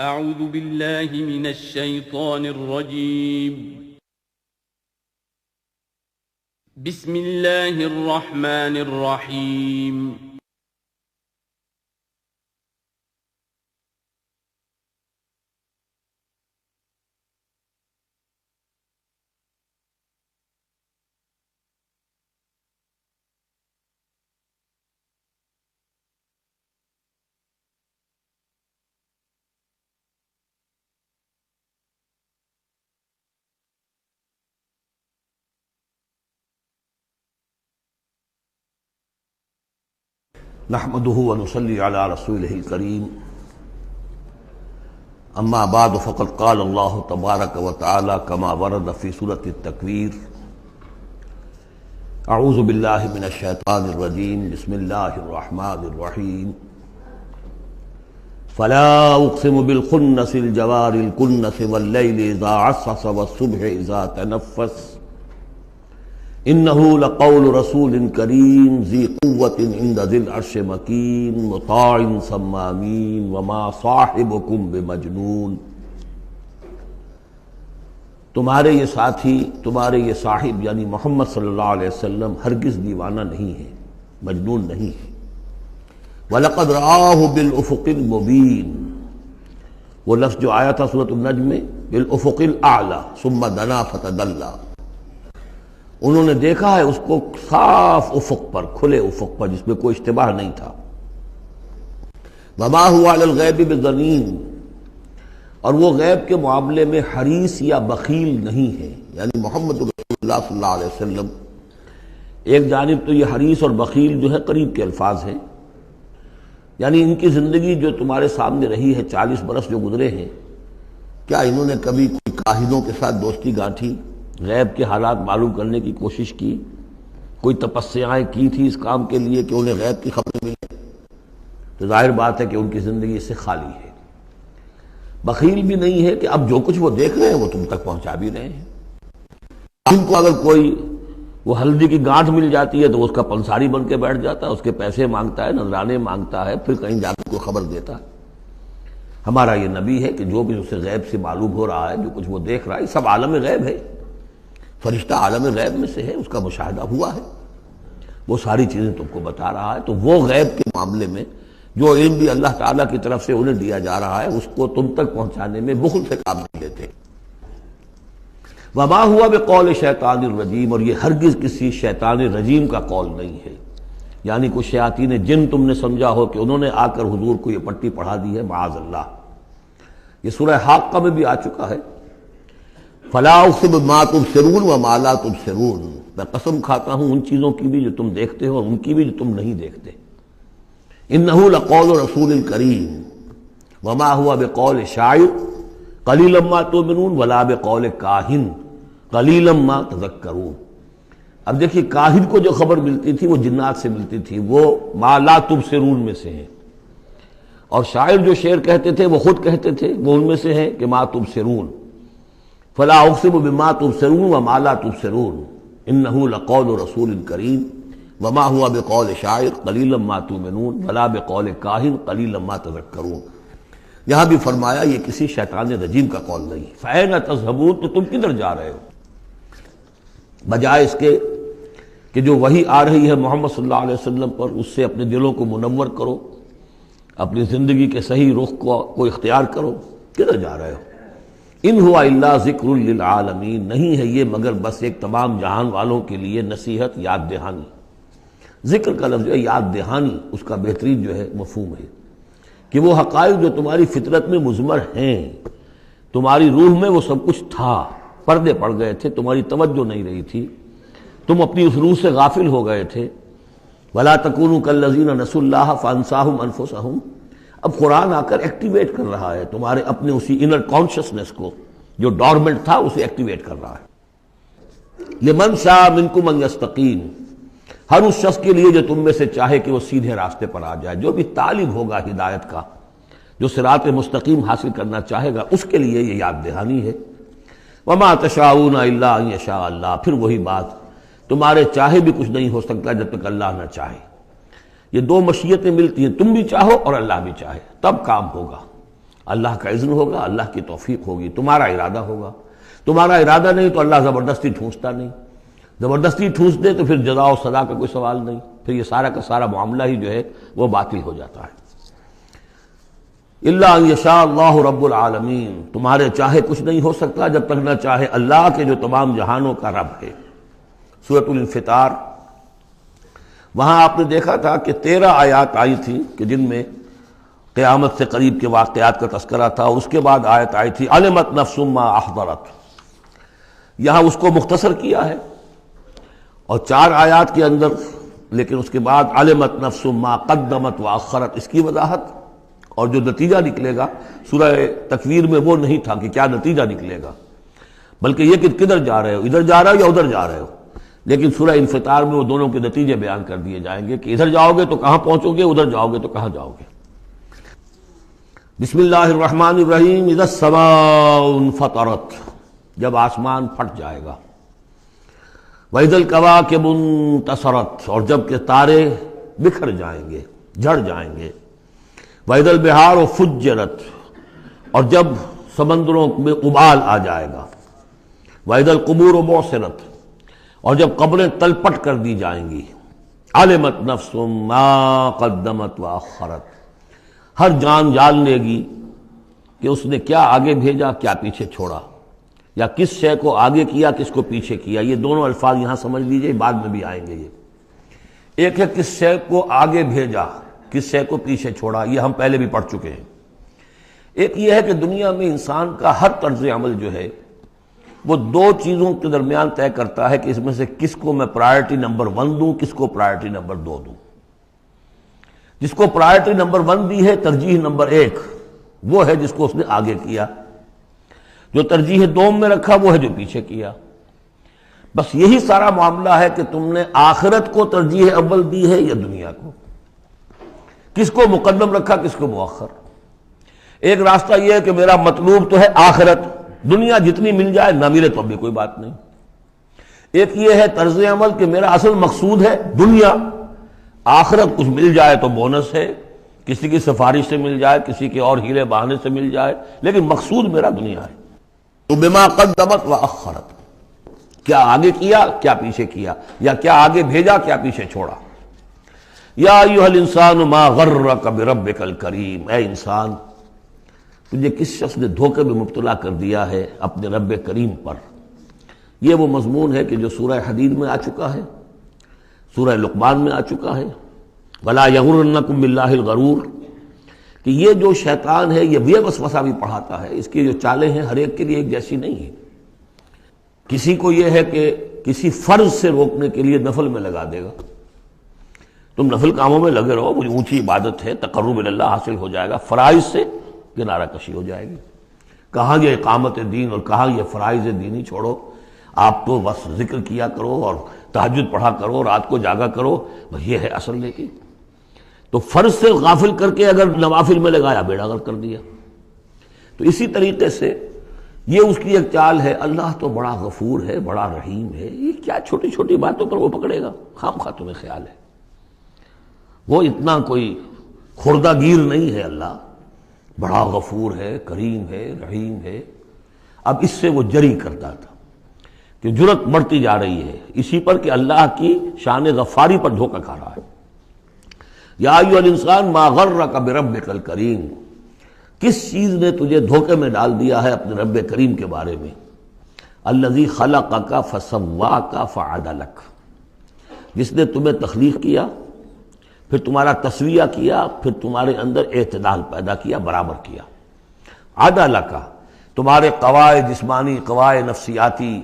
اعوذ باللہ من الشیطان الرجیم بسم اللہ الرحمن الرحیم نحمده ونصلي على رسوله الكريم اما بعد فقد قال الله تبارك وتعالى كما ورد في سورة التكوير اعوذ بالله من الشيطان الرجيم بسم الله الرحمن الرحيم فلا اقسم بالخنس الجوار الكنس والليل اذا عسعس والصبح اذا تنفس انه لقول رسول کریم ذی قوت عند ذی العرش مکین مطاع ثم امین وما صاحبکم بمجنون۔ تمہارے یہ ساتھی، تمہارے یہ صاحب یعنی محمد صلی اللہ علیہ وسلم ہرگز دیوانہ نہیں ہے، مجنون نہیں ہے۔ وَلَقَدْ رَآهُ بِالْأُفُقِ الْمُبِينِ، وہ لفظ جو آیا تھا سورۃ النجم میں، بالافق الاعلی ثم دنا فتدلی، انہوں نے دیکھا ہے اس کو صاف افق پر، کھلے افق پر، جس میں کوئی اشتباہ نہیں تھا۔ وما هو علی الغیب بضنین، اور وہ غیب کے معاملے میں حریص یا بخیل نہیں ہے، یعنی محمد رسول اللہ صلی اللہ علیہ وسلم ایک جانب تو یہ حریص اور بخیل جو ہے قریب کے الفاظ ہیں، یعنی ان کی زندگی جو تمہارے سامنے رہی ہے، 40 برس جو گزرے ہیں، کیا انہوں نے کبھی کوئی کاہنوں کے ساتھ دوستی گانٹھی، غیب کے حالات معلوم کرنے کی کوشش کی، کوئی تپسیائیں کی تھی اس کام کے لیے کہ انہیں غیب کی خبر ملے؟ تو ظاہر بات ہے کہ ان کی زندگی اس سے خالی ہے۔ بخیل بھی نہیں ہے کہ اب جو کچھ وہ دیکھ رہے ہیں وہ تم تک پہنچا بھی رہے ہیں۔ ان کو اگر کوئی وہ ہلدی کی گانٹھ مل جاتی ہے تو اس کا پنساری بن کے بیٹھ جاتا ہے، اس کے پیسے مانگتا ہے، نذرانے مانگتا ہے، پھر کہیں جا کے کوئی خبر دیتا ہے۔ ہمارا یہ نبی ہے کہ جو بھی اسے غیب سے معلوم ہو رہا ہے، جو کچھ وہ دیکھ رہا ہے، سب عالم غیب ہے، فرشتہ عالم غیب میں سے ہے، اس کا مشاہدہ ہوا ہے، وہ ساری چیزیں تم کو بتا رہا ہے۔ تو وہ غیب کے معاملے میں جو علم بھی اللہ تعالیٰ کی طرف سے انہیں دیا جا رہا ہے، اس کو تم تک پہنچانے میں بخل سے کام نہیں لیتے۔ وما ہوا بقول شیطان الرجیم، اور یہ ہرگز کسی شیطان رجیم کا قول نہیں ہے، یعنی کوئی شیاطین جن تم نے سمجھا ہو کہ انہوں نے آ کر حضور کو یہ پٹی پڑھا دی ہے، معاذ اللہ۔ یہ سورہ حاقہ میں بھی آ چکا ہے، فلا اقسم بما تبصرون وما لا تبصرون، میں قسم کھاتا ہوں ان چیزوں کی بھی جو تم دیکھتے ہو اور ان کی بھی جو تم نہیں دیکھتے۔ انہ لقول رسول کریم وما هو بقول شاعر قلیلا ما تؤمنون ولا بقول کاہن قلیلا ما تذکرون۔ اب دیکھیے کاہن کو جو خبر ملتی تھی وہ جنات سے ملتی تھی، وہ ما لا تبصرون میں سے ہیں، اور شاعر جو شعر کہتے تھے وہ خود کہتے تھے، وہ ان میں سے ہیں کہ ما تبصرون۔ فلا اقسم بما تبصرون وما لا تبصرون انه لقول رسول کریم وما هو بقول شاعر قلیلا ما تؤمنون ولا بقول کاہن قلیلا ما تذکرون۔ یہاں بھی فرمایا یہ کسی شیطان رجیم کا قول نہیں۔ فأین تذهبون، تو تم کدھر جا رہے ہو؟ بجائے اس کے کہ جو وحی آ رہی ہے محمد صلی اللہ علیہ وسلم پر، اس سے اپنے دلوں کو منور کرو، اپنی زندگی کے صحیح رخ کو اختیار کرو، کدھر جا رہے ہو؟ ان ہوا الا ذکر للعالمین، نہیں ہے یہ مگر بس ایک تمام جہان والوں کے لیے نصیحت، یاد دہانی۔ ذکر کا لفظ جو ہے یاد دہانی، اس کا بہترین جو ہے مفہوم ہے کہ وہ حقائق جو تمہاری فطرت میں مضمر ہیں، تمہاری روح میں وہ سب کچھ تھا، پردے پڑ گئے تھے، تمہاری توجہ نہیں رہی تھی، تم اپنی اس روح سے غافل ہو گئے تھے۔ ولا تکونوا کالذین نسوا اللہ فانساہم انفسہم، اب قرآن آ کر ایکٹیویٹ کر رہا ہے تمہارے اپنے اسی انر کانشسنس کو، جو ڈورمنٹ تھا اسے ایکٹیویٹ کر رہا ہے۔ لمن شاء منکم ان یستقیم، ہر اس شخص کے لیے جو تم میں سے چاہے کہ وہ سیدھے راستے پر آ جائے، جو بھی طالب ہوگا ہدایت کا، جو صراط مستقیم حاصل کرنا چاہے گا، اس کے لیے یہ یاد دہانی ہے۔ وما تشاءون الا ان یشاء اللہ، پھر وہی بات، تمہارے چاہے بھی کچھ نہیں ہو سکتا جب تک اللہ نہ چاہے۔ یہ دو مشیتیں ملتی ہیں، تم بھی چاہو اور اللہ بھی چاہے، تب کام ہوگا۔ اللہ کا اذن ہوگا، اللہ کی توفیق ہوگی، تمہارا ارادہ ہوگا۔ تمہارا ارادہ نہیں تو اللہ زبردستی ٹھونستا نہیں، زبردستی ٹھونس دے تو پھر جزا و سزا کا کوئی سوال نہیں، پھر یہ سارا کا سارا معاملہ ہی جو ہے وہ باطل ہو جاتا ہے۔ الا ان یشاء اللہ رب العالمین، تمہارے چاہے کچھ نہیں ہو سکتا جب تک نہ چاہے اللہ کے جو تمام جہانوں کا رب ہے۔ سورۃ الانفطار، وہاں آپ نے دیکھا تھا کہ 13 آیات آئی تھی کہ جن میں قیامت سے قریب کے واقعات کا تذکرہ تھا، اور اس کے بعد آیت آئی تھی علمت نفس ما احضرت، یہاں اس کو مختصر کیا ہے، اور 4 آیات کے اندر لیکن اس کے بعد علمت نفس ما قدمت واخرت، اس کی وضاحت، اور جو نتیجہ نکلے گا سورہ تکویر میں وہ نہیں تھا کہ کیا نتیجہ نکلے گا، بلکہ یہ کہ کدھر جا رہے ہو، ادھر جا رہے ہو یا ادھر جا رہے ہو، لیکن سورہ انفطار میں وہ دونوں کے نتیجے بیان کر دیے جائیں گے کہ ادھر جاؤ گے تو کہاں پہنچو گے، ادھر جاؤ گے تو کہاں جاؤ گے۔ بسم اللہ الرحمن الرحیم، اذا السماء انفطرت، جب آسمان پھٹ جائے گا، وَإِذَا الْكَوَاكِبُ انتَثَرَتْ، اور جب کہ تارے بکھر جائیں گے، جھڑ جائیں گے، وَإِذَا الْبِحَارُ فُجِّرَتْ، اور جب سمندروں میں ابال آ جائے گا، وَإِذَا الْقُبُورُ بُعْثِرَتْ، اور جب قبریں تلپٹ کر دی جائیں گی، عَلِمَتْ نَفْسٌ مَا قَدَّمَتْ وَأَخَّرَتْ، ہر جان جان لے گی کہ اس نے کیا آگے بھیجا کیا پیچھے چھوڑا، یا کس شے کو آگے کیا کس کو پیچھے کیا۔ یہ دونوں الفاظ یہاں سمجھ لیجئے، بعد میں بھی آئیں گے۔ یہ ایک ہے کس شے کو آگے بھیجا کس شے کو پیچھے چھوڑا، یہ ہم پہلے بھی پڑھ چکے ہیں۔ ایک یہ ہے کہ دنیا میں انسان کا ہر طرز عمل جو ہے وہ 2 چیزوں کے درمیان طے کرتا ہے کہ اس میں سے کس کو میں پرائرٹی نمبر 1 دوں، کس کو پرائرٹی نمبر 2 دوں۔ جس کو پرائرٹی نمبر 1 دی ہے، ترجیح نمبر 1، وہ ہے جس کو اس نے آگے کیا، جو ترجیح 2 میں رکھا وہ ہے جو پیچھے کیا۔ بس یہی سارا معاملہ ہے کہ تم نے آخرت کو ترجیح اول دی ہے یا دنیا کو، کس کو مقدم رکھا کس کو مؤخر۔ ایک راستہ یہ ہے کہ میرا مطلوب تو ہے آخرت، دنیا جتنی مل جائے نہ ملے تو بھی کوئی بات نہیں۔ ایک یہ ہے طرز عمل کہ میرا اصل مقصود ہے دنیا، آخرت کچھ مل جائے تو بونس ہے، کسی کی سفارش سے مل جائے، کسی کے اور ہیلے بہانے سے مل جائے، لیکن مقصود میرا دنیا ہے۔ تو بما قدمت واخرت، کیا آگے کیا کیا پیچھے کیا، یا کیا آگے بھیجا کیا پیچھے چھوڑا۔ یا ایھا الانسان ما غرک بربک الکریم، اے انسان تجھے کس شخص نے دھوکے میں مبتلا کر دیا ہے اپنے رب کریم پر۔ یہ وہ مضمون ہے کہ جو سورہ حدید میں آ چکا ہے، سورہ لقمان میں آ چکا ہے، ولا یغرنکم باللہ الغرور، کہ یہ جو شیطان ہے یہ وسوسہ بھی پڑھاتا ہے، اس کی جو چالیں ہیں ہر ایک کے لیے ایک جیسی نہیں ہیں۔ کسی کو یہ ہے کہ کسی فرض سے روکنے کے لیے نفل میں لگا دے گا، تم نفل کاموں میں لگے رہو، مجھے اونچی عبادت ہے، تقرب اللہ حاصل ہو جائے گا، فرائض سے کنارہ کشی ہو جائے گی۔ کہاں یہ اقامت دین اور کہاں یہ فرائض دینی چھوڑو، آپ تو بس ذکر کیا کرو اور تہجد پڑھا کرو، رات کو جاگا کرو، یہ ہے اصل۔ لیکن تو فرض سے غافل کر کے اگر نوافل میں لگایا بیڑا غرق کر دیا۔ تو اسی طریقے سے یہ اس کی ایک چال ہے، اللہ تو بڑا غفور ہے، بڑا رحیم ہے، یہ کیا چھوٹی چھوٹی باتوں پر وہ پکڑے گا، خام خواہ تمہیں خیال ہے وہ اتنا کوئی خوردہ گیر نہیں ہے، اللہ بڑا غفور ہے، کریم ہے، رحیم ہے۔ اب اس سے وہ جری کرتا تھا کہ جرت بڑھتی جا رہی ہے اسی پر کہ اللہ کی شان غفاری پر دھوکہ کھا رہا ہے۔ یا ایھا الانسان ما غرک بربک الکریم، کس چیز نے تجھے دھوکے میں ڈال دیا ہے اپنے رب کریم کے بارے میں۔ الذی خلقک فسواک فعدلک، جس نے تمہیں تخلیق کیا پھر تمہارا تسویہ کیا، پھر تمہارے اندر اعتدال پیدا کیا، برابر کیا۔ عدلک، تمہارے قوائے جسمانی قوائے نفسیاتی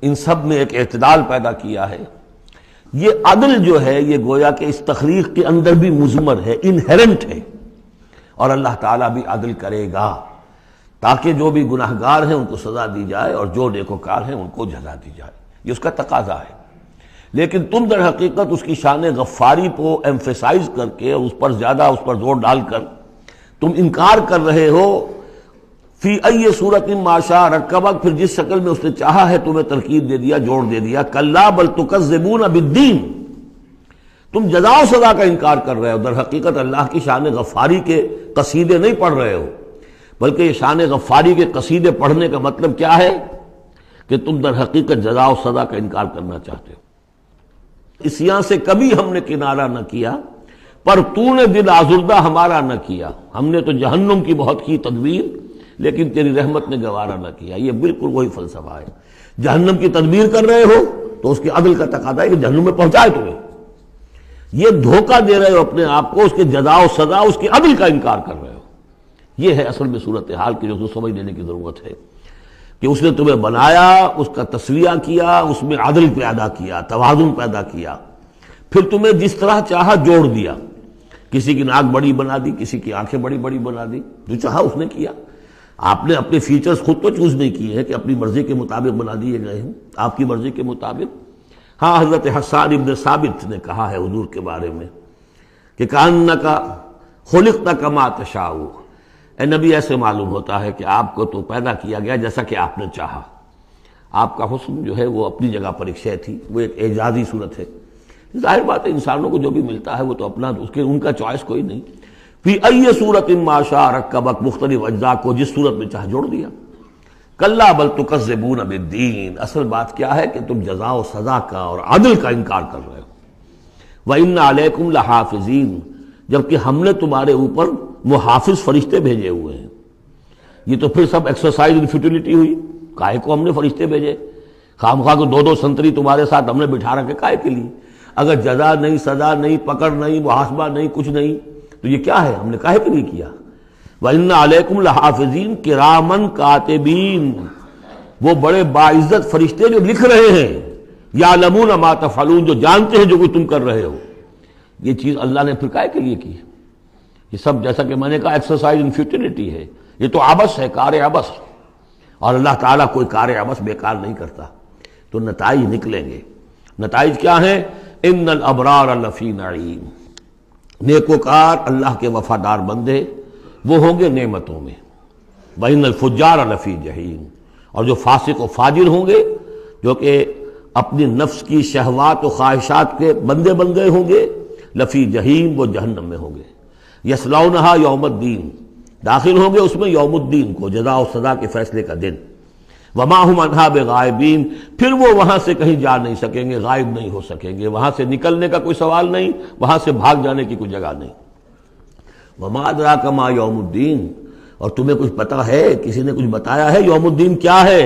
ان سب میں ایک اعتدال پیدا کیا ہے۔ یہ عدل جو ہے یہ گویا کہ اس تخلیق کے اندر بھی مضمر ہے، انہیرنٹ ہے، اور اللہ تعالیٰ بھی عدل کرے گا تاکہ جو بھی گناہگار ہیں ان کو سزا دی جائے اور جو نیکوکار ہیں ان کو جزا دی جائے، یہ اس کا تقاضا ہے۔ لیکن تم در حقیقت اس کی شان غفاری کو ایمفیسائز کر کے اس پر زیادہ اس پر زور ڈال کر تم انکار کر رہے ہو۔ فی ای صورت ما شاء رکبک، پھر جس شکل میں اس نے چاہا ہے تمہیں ترکیب دے دیا، جوڑ دے دیا۔ کلا بل تکذبون بالدین، تم جزا و سزا کا انکار کر رہے ہو، در حقیقت اللہ کی شان غفاری کے قصیدے نہیں پڑھ رہے ہو، بلکہ یہ شان غفاری کے قصیدے پڑھنے کا مطلب کیا ہے کہ تم در حقیقت جزا و سزا کا انکار کرنا چاہتے ہو. عصیاں سے کبھی ہم نے کنارہ نہ کیا، پر تو نے دل آزردہ ہمارا نہ کیا. ہم نے تو جہنم کی بہت کی تدبیر، لیکن تیری رحمت نے گوارا نہ کیا. یہ بالکل وہی فلسفہ ہے. جہنم کی تدبیر کر رہے ہو تو اس کے عدل کا تقاضا ہے کہ جہنم میں پہنچائے تمہیں. یہ دھوکہ دے رہے ہو اپنے آپ کو، اس کے جزا و سزا، اس کے عدل کا انکار کر رہے ہو. یہ ہے اصل میں صورتحال کی جو سمجھ لینے کی ضرورت ہے کہ اس نے تمہیں بنایا، اس کا تسویہ کیا، اس میں عدل پیدا کیا، توازن پیدا کیا، پھر تمہیں جس طرح چاہا جوڑ دیا. کسی کی ناک بڑی بنا دی، کسی کی آنکھیں بڑی بڑی بنا دی، جو چاہا اس نے کیا. آپ نے اپنے فیچرز خود تو چوز نہیں کیے ہیں کہ اپنی مرضی کے مطابق بنا دیے گئے ہیں، آپ کی مرضی کے مطابق. ہاں، حضرت حسان ابن ثابت نے کہا ہے حضور کے بارے میں کہ کأنک خلقت کما تشاء، اے نبی ایسے معلوم ہوتا ہے کہ آپ کو تو پیدا کیا گیا جیسا کہ آپ نے چاہا. آپ کا حسن جو ہے وہ اپنی جگہ پر ایک شے تھی، وہ ایک اعجازی صورت ہے. ظاہر بات ہے انسانوں کو جو بھی ملتا ہے وہ تو اپنا، اس کے ان کا چوائس کوئی نہیں. فی ای صورت ما شاء رکبک، مختلف اجزاء کو جس صورت میں چاہا جوڑ دیا. کلا بل تکذبون بالدین، اصل بات کیا ہے کہ تم جزا و سزا کا اور عدل کا انکار کر رہے ہو. وَإِنَّ عَلَيْكُمْ لَحَافِظِينَ، جبکہ ہم نے تمہارے اوپر محافظ فرشتے بھیجے ہوئے ہیں. یہ تو پھر سب ایکسرسائز ان فیوٹیلٹی ہوئی. کائے کو ہم نے فرشتے بھیجے؟ خامخواہ کو دو سنتری تمہارے ساتھ ہم نے بٹھا رکھے کائے کے لیے؟ اگر جزا نہیں، سزا نہیں، پکڑ نہیں، محاسبہ نہیں، کچھ نہیں، تو یہ کیا ہے؟ ہم نے کاہے کے لیے کیا؟ وَإِنَّ عَلَيْكُمْ لَحَافِظِينَ كِرَامًا كَاتِبِينَ، وہ بڑے باعزت فرشتے جو لکھ رہے ہیں. يَعْلَمُونَ مَا تَفْعَلُونَ، جو جانتے ہیں جو کچھ تم کر رہے ہو. یہ چیز اللہ نے پھر کاہے کے لیے کی؟ یہ سب جیسا کہ میں نے کہا ایکسرسائز ان فیوٹیلٹی ہے. یہ تو عبث ہے، کار عبث، اور اللہ تعالیٰ کوئی کار عبث بیکار نہیں کرتا. تو نتائج نکلیں گے. نتائج کیا ہیں؟ ان الابرار لفی نعیم، نیکوکار اللہ کے وفادار بندے وہ ہوں گے نعمتوں میں. وان الفجار لفی جہیم، اور جو فاسق و فاجر ہوں گے، جو کہ اپنی نفس کی شہوات و خواہشات کے بندے بن گئے ہوں گے، لفی جہیم، وہ جہنم میں ہوں گے. یصلونہا یوم الدین، داخل ہوں گے اس میں یوم الدین کو، جزا و سزا کے فیصلے کا دن. وما ہم عنہا بغائبین، پھر وہ وہاں سے کہیں جا نہیں سکیں گے، غائب نہیں ہو سکیں گے. وہاں سے نکلنے کا کوئی سوال نہیں، وہاں سے بھاگ جانے کی کوئی جگہ نہیں. وما ادراک ما یوم الدین، اور تمہیں کچھ پتہ ہے، کسی نے کچھ بتایا ہے یوم الدین کیا ہے؟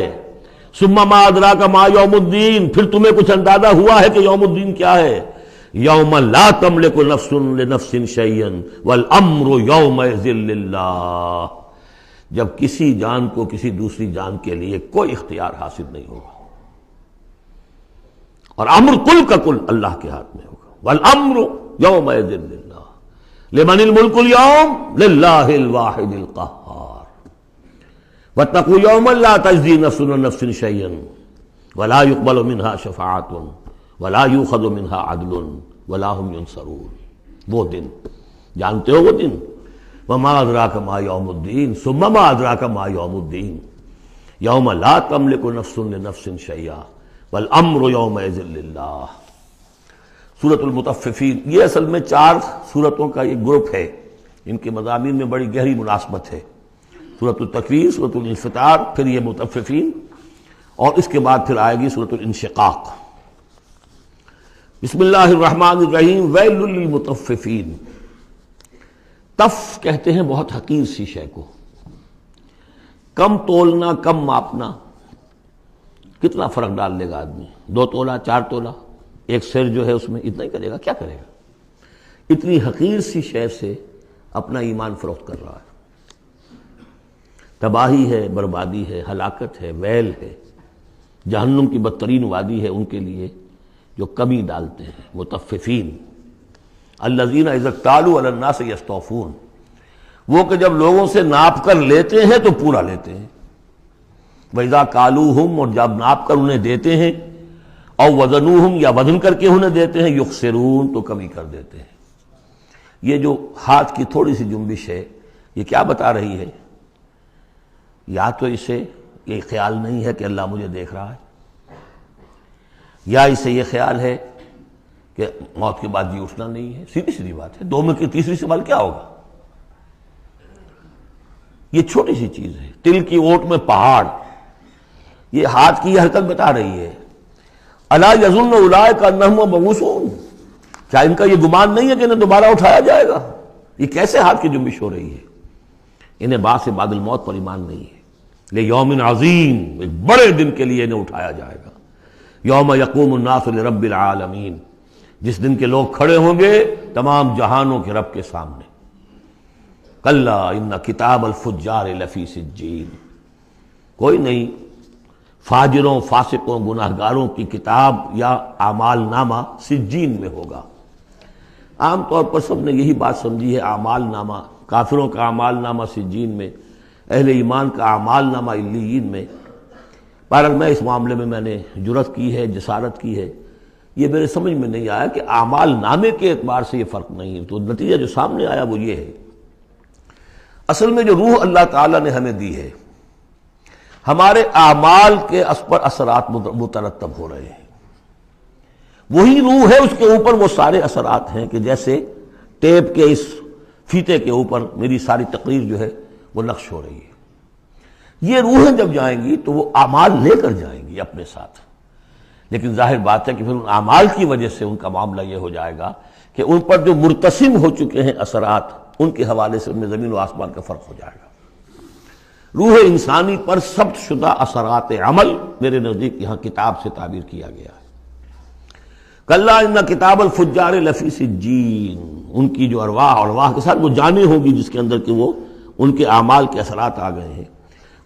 ثم ما ادراک ما یوم الدین، پھر تمہیں کچھ اندازہ ہوا ہے کہ یوم الدین کیا ہے؟ یوم لا تملک نفس لنفس شیئا والامر یومئذ للہ، جب کسی جان کو کسی دوسری جان کے لیے کوئی اختیار حاصل نہیں ہوگا، اور امر کل کا کل اللہ کے ہاتھ میں ہوگا. والامر یومئذ للہ لمن الملک اليوم للہ الواحد القہار. واتقوا یوما لا تجزی نفس عن نفس شیئا ولا يقبل منها شفاعۃ ولا یؤخذ منها عدل ولا هم ينصرون. وہ دن جانتے ہو، وہ دن. وما ادراک ما یوم الدین ثم ما ادراک ما یوم الدین یوم لا تملک نفس لنفس شیئا والامر یومئذ للہ. سورۃ المطففین، یہ اصل میں 4 سورتوں کا ایک گروپ ہے. ان کے مضامین میں بڑی گہری مناسبت ہے. سورۃ التکویر، سورۃ الانفطار، پھر یہ مطففین، اور اس کے بعد پھر آئے گی سورۃ الانشقاق. بسم اللہ الرحمن الرحیم. ویل للمطففین، تف کہتے ہیں بہت حقیر سی شے کو. کم تولنا، کم ماپنا، کتنا فرق ڈال لے گا آدمی؟ 2 تولہ، 4 تولہ، ایک سر جو ہے اس میں اتنا ہی کرے گا، کیا کرے گا؟ اتنی حقیر سی شے سے اپنا ایمان فروخت کر رہا ہے. تباہی ہے، بربادی ہے، ہلاکت ہے، ویل ہے. جہنم کی بدترین وادی ہے ان کے لیے جو کمی ڈالتے ہیں. مطففین الذین اذا اکتالوا علی الناس یستوفون، وہ کہ جب لوگوں سے ناپ کر لیتے ہیں تو پورا لیتے ہیں. وَإِذَا كَالُوهُمْ، اور جب ناپ کر انہیں دیتے ہیں، اور وزنوہم، یا وزن کر کے انہیں دیتے ہیں، یخسرون، تو کمی کر دیتے ہیں. یہ جو ہاتھ کی تھوڑی سی جنبش ہے، یہ کیا بتا رہی ہے؟ یا تو اسے یہ خیال نہیں ہے کہ اللہ مجھے دیکھ رہا ہے، یا اسے یہ خیال ہے کہ موت کے بعد جی اٹھنا نہیں ہے. سیدھی سیدھی بات ہے. 2 میں کی تیسری سوال کیا ہوگا؟ یہ چھوٹی سی چیز ہے، تل کی اوٹ میں پہاڑ، یہ ہاتھ کی یہ حرکت بتا رہی ہے۔ الا یظن اولئک انہم مبعوثون، کیا ان کا یہ گمان نہیں ہے کہ انہیں دوبارہ اٹھایا جائے گا؟ یہ کیسے ہاتھ کی جنبش ہو رہی ہے؟ انہیں بعد سے بعد الموت پر ایمان نہیں ہے۔ لیوم عظیم، ایک بڑے دن کے لیے انہیں اٹھایا جائے گا۔ یوم یقوم الناس لرب العالمین، جس دن کے لوگ کھڑے ہوں گے تمام جہانوں کے رب کے سامنے۔ کلا ان کتاب الفجار لفی سجین، کوئی نہیں، فاجروں، فاسقوں، گناہگاروں کی کتاب یا اعمال نامہ سجین میں ہوگا۔ عام طور پر سب نے یہی بات سمجھی ہے، اعمال نامہ، کافروں کا اعمال نامہ سجین میں، اہل ایمان کا اعمال نامہ علیین میں۔ بہرحال میں اس معاملے میں نے جرأت کی ہے، جسارت کی ہے، یہ میرے سمجھ میں نہیں آیا کہ اعمال نامے کے اعتبار سے یہ فرق نہیں ہے، تو نتیجہ جو سامنے آیا وہ یہ ہے۔ اصل میں جو روح اللہ تعالیٰ نے ہمیں دی ہے، ہمارے اعمال کے اس پر اثرات مترتب ہو رہے ہیں، وہی روح ہے، اس کے اوپر وہ سارے اثرات ہیں کہ جیسے ٹیپ کے اس فیتے کے اوپر میری ساری تقریر جو ہے وہ نقش ہو رہی ہے۔ یہ روحیں جب جائیں گی تو وہ اعمال لے کر جائیں گی اپنے ساتھ، لیکن ظاہر بات ہے کہ پھر ان اعمال کی وجہ سے ان کا معاملہ یہ ہو جائے گا کہ ان پر جو مرتسم ہو چکے ہیں اثرات، ان کے حوالے سے ان میں زمین و آسمان کا فرق ہو جائے گا۔ روح انسانی پر ثبت شدہ اثرات عمل میرے نزدیک یہاں کتاب سے تعبیر کیا گیا ہے۔ کلا ان کتاب الفجار لفی سجین، ان کی جو ارواح کے ساتھ وہ جانیں ہوں گی جس کے اندر کہ وہ ان کے اعمال کے اثرات آ گئے ہیں،